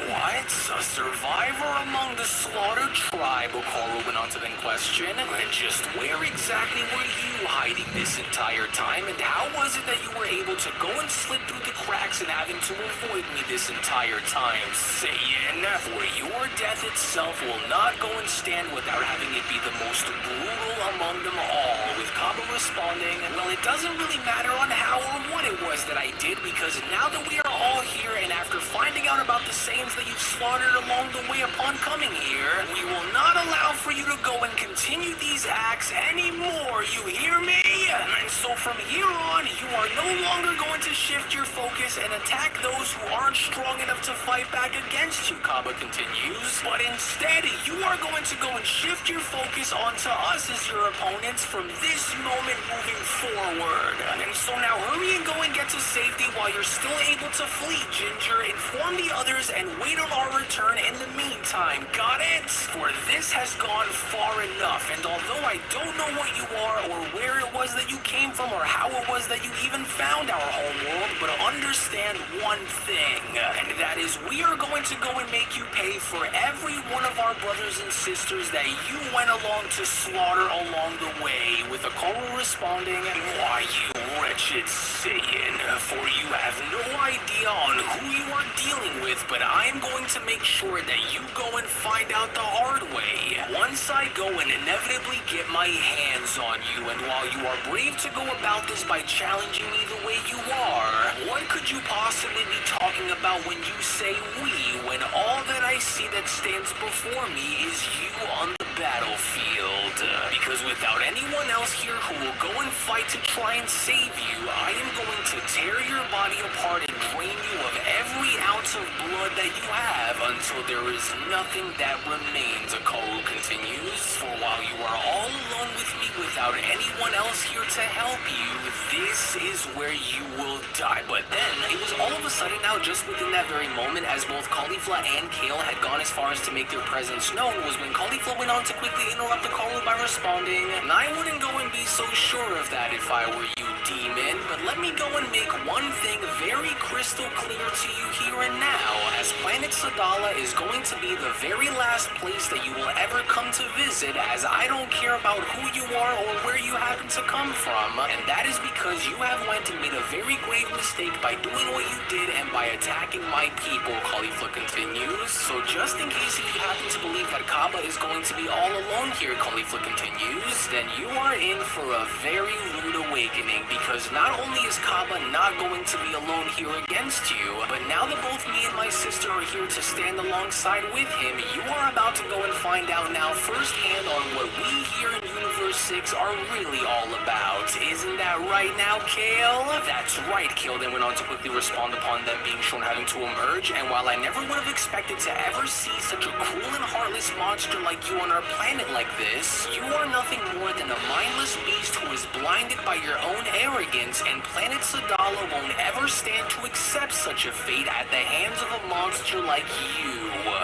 What? A survivor among the slaughtered tribe, Okoro went on to then question. And just where exactly were you hiding this entire time? And how was it that you were able to go and slip through the cracks and having to avoid me this entire time, Saiyan? For your death itself will not go and stand without having it be the most brutal among them all. With Kaba responding, well, it doesn't really matter on how or what it was that I did, because now that we are all here and after finding out about the Saiyans that you've slaughtered along the way upon coming here, we will not allow for you to go and continue these acts anymore, you hear me? And so from here on, you are no longer going to shift your focus and attack those who aren't strong enough to fight back against you, Kaba continues, but instead, you are going to go and shift your focus onto us as your opponents from this moment moving forward. And so now hurry and go and get to safety while you're still able to flee, Ginger. Inform the others and wait on our return in the meantime. Got it? For this has gone far enough, and although I don't know what you are or where it was that you came from or how it was that you even found our homeworld, but understand one thing, and that is we are going to go and make you pay for every one of our brothers and sisters that you went along to slaughter along the way. With Okoro responding, why, you wretched Saiyan, for you have no idea on who you are dealing with, but I'm going to make sure that you go and find out the hard way. Once I go and inevitably get my hands on you, and while you are brave to go about this by challenging me the way you are, what could you possibly be talking about when you say we, when all that I see that stands before me is you on the battlefield? Because without anyone else here who will go and fight to try and save you, I am going to tear your body apart and drain you of every ounce of blood that you have until there is nothing that remains, Okoro continues. For while you are all alone with me without anyone else here to help you, this is where you will die. But then, it was all of a sudden now, just within that very moment, as both Caulifla and Kale had gone as far as to make their presence known, was when Caulifla went on to quickly interrupt Okoro by responding, and I wouldn't go and be so sure of that if I were you, demon, but let me go and make one thing very crystal clear to you here and now, as Planet Sadala is going to be the very last place that you will ever come to visit, as I don't care about who you are or where you happen to come from, and that is because you have went and made a very grave mistake by doing what you did and by attacking my people, Caulifla continues. So just in case if you happen to believe that Kaba is going to be all alone here, Caulifla continues, then you are in for a very rude awakening, because not only is Kaba not going to be alone here against you, but now that both me and my sister are here to stand alongside with him, you are about to go and find out now firsthand on what we here in Universe Multiverse 6 are really all about. Isn't that right now, Kale? That's right, Kale then went on to quickly respond upon them being shown having to emerge, and while I never would have expected to ever see such a cruel and heartless monster like you on our planet like this, you are nothing more than a mindless beast who is blinded by your own arrogance, and Planet Sadala won't ever stand to accept such a fate at the hands of a monster like you.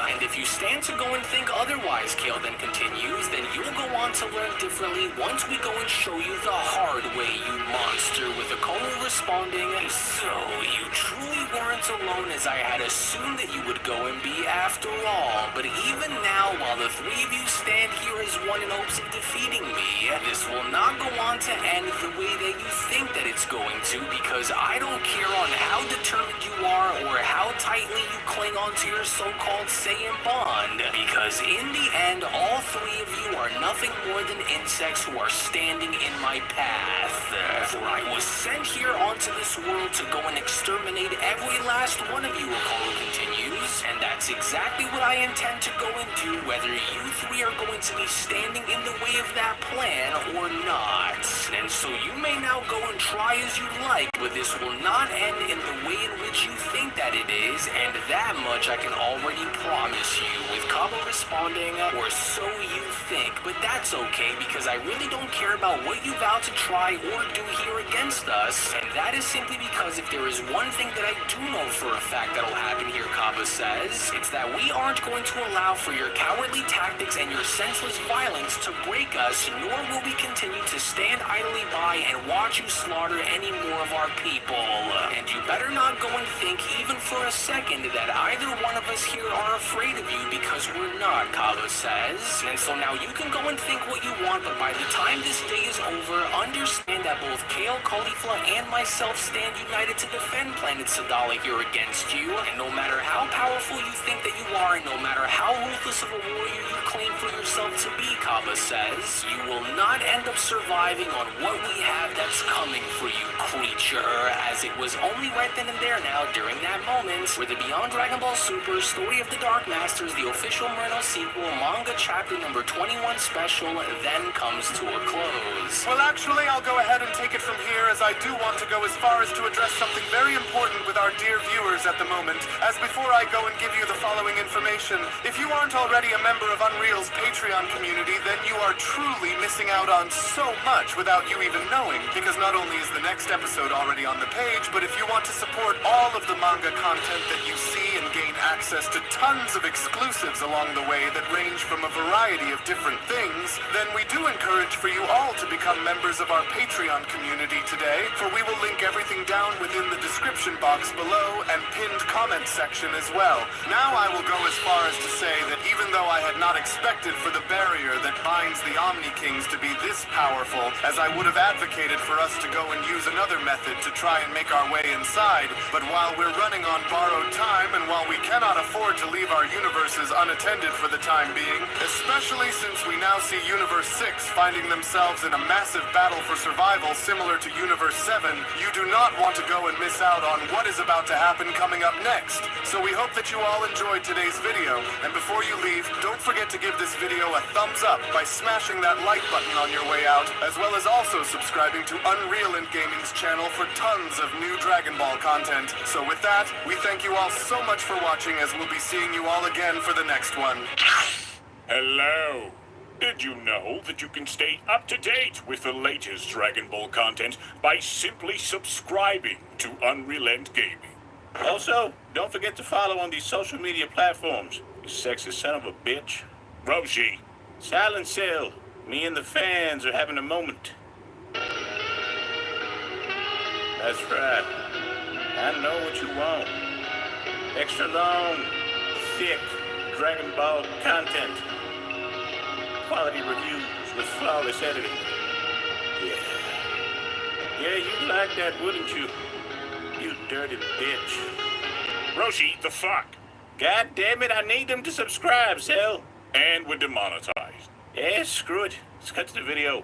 And if you stand to go and think otherwise, Kale then continues, then you'll go on to learn differently once we go and show you the hard way, you monster, with a Como responding, so you truly weren't alone as I had assumed that you would go and be after all. But even now, while the three of you stand here as one in hopes of defeating me, this will not go on to end the way that you think that it's going to, because I don't care on how determined you are or how tightly you cling on to your so-called Saiyan bond, because in the end, all three of you are nothing more than insects who are standing in my path. For I was sent here onto this world to go and exterminate every last one of you, Apollo continues, and that's exactly what I intend to go and do, whether you three are going to be standing in the way of that plan or not. And so you may now go and try as you like, but this will not end in the way in which you think that it is, and that much I can already promise you, with Cabo responding, or so you think. But that's okay, because I really don't care about what you vow to try or do here against us, and that is simply because if there is one thing that I do know for a fact that'll happen here, Kaba says, it's that we aren't going to allow for your cowardly tactics and your senseless violence to break us, nor will we continue to stand idly by and watch you slaughter any more of our people. And you better not go and think even for a second that either one of us here are afraid of you, because we're not, Kaba says. And so now you can go and think what you want, but by the time this day is over, understand that both Kale, Caulifla, and myself stand united to defend Planet Sadala here against you. And no matter how powerful you think that you are, and no matter how ruthless of a warrior you claim for yourself to be, Kaba says, you will not end up surviving on what we have that's coming for you, creature. As it was only right then and there now, during that moment, where the Beyond Dragon Ball Super Story of the Dark Masters, the official Murno sequel, manga chapter number 21 special, then comes to a close. Well, actually, I'll go ahead and take it from here, as I do want to go as far as to address something very important with our dear viewers at the moment. As before I go and give you the following information, if you aren't already a member of Unreal's Patreon community, then you are truly missing out on so much without you even knowing, because not only is the next episode already on the page, but if you want to support all of the manga content that you see and gain access to tons of exclusives along the way that range from a variety of different things, then we do encourage for you all to become members of our Patreon community today, for we will link everything down within the description box below and pinned comment section as well. Now I will go as far as to say that even though I had not expected for the barrier that binds the Omni Kings to be this powerful, as I would have advocated for us to go and use another method to try and make our way inside, but while we're running on borrowed time, and while we cannot afford to leave our universes unattended for the time being, especially since we now see Universe 6 finding themselves in a massive battle for survival similar to Universe 7, you do not want to go and miss out on what is about to happen coming up next. So we hope that you all enjoyed today's video, and before you leave, don't forget to give this video a thumbs up by smashing that like button on your way out, as well as also subscribing to Unreal and Gaming's channel for tons of new Dragon Ball content. So with that, we thank you all so much for watching, as we'll be seeing you all again for the next one. Hello. Did you know that you can stay up to date with the latest Dragon Ball content by simply subscribing to Unreal and Gaming? Also, don't forget to follow on these social media platforms, you sexy son of a bitch. Roshi. Silent Cell, me and the fans are having a moment. That's right. I know what you want. Extra long, thick Dragon Ball content. Quality reviews with flawless editing. Yeah, you'd like that, wouldn't you? You dirty bitch. Roshi, the fuck? God damn it, I need them to subscribe, Cell. And we're demonetized. Yeah, screw it. Let's cut to the video.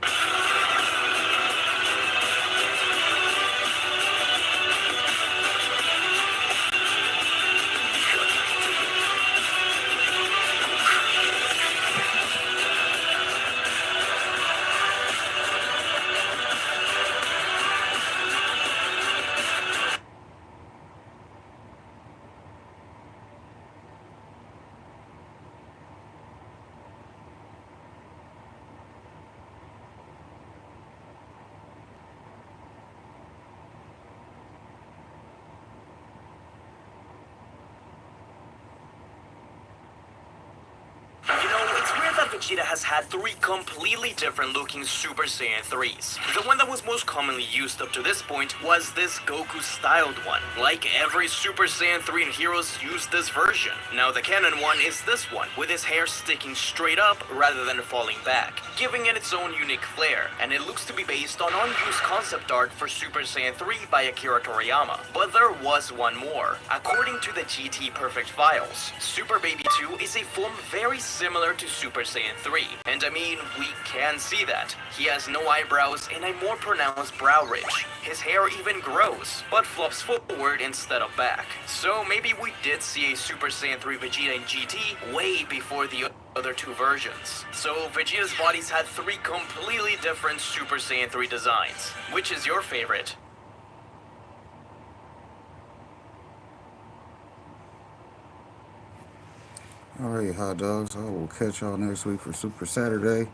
Vegeta has had 3 completely different looking Super Saiyan 3s. The one that was most commonly used up to this point was this Goku styled one. Like every Super Saiyan 3 in Heroes used this version. Now the canon one is this one, with his hair sticking straight up rather than falling back, giving it its own unique flair, and it looks to be based on unused concept art for Super Saiyan 3 by Akira Toriyama. But there was one more. According to the GT Perfect files, Super Baby 2 is a form very similar to Super Saiyan 3, and I mean, we can see that. He has no eyebrows and a more pronounced brow ridge. His hair even grows, but flops forward instead of back. So maybe we did see a Super Saiyan 3 Vegeta in GT way before the other 2 versions. So Vegeta's bodies had 3 completely different Super Saiyan 3 designs. Which is your favorite? Alright, hot dogs. I will catch y'all next week for Super Saturday.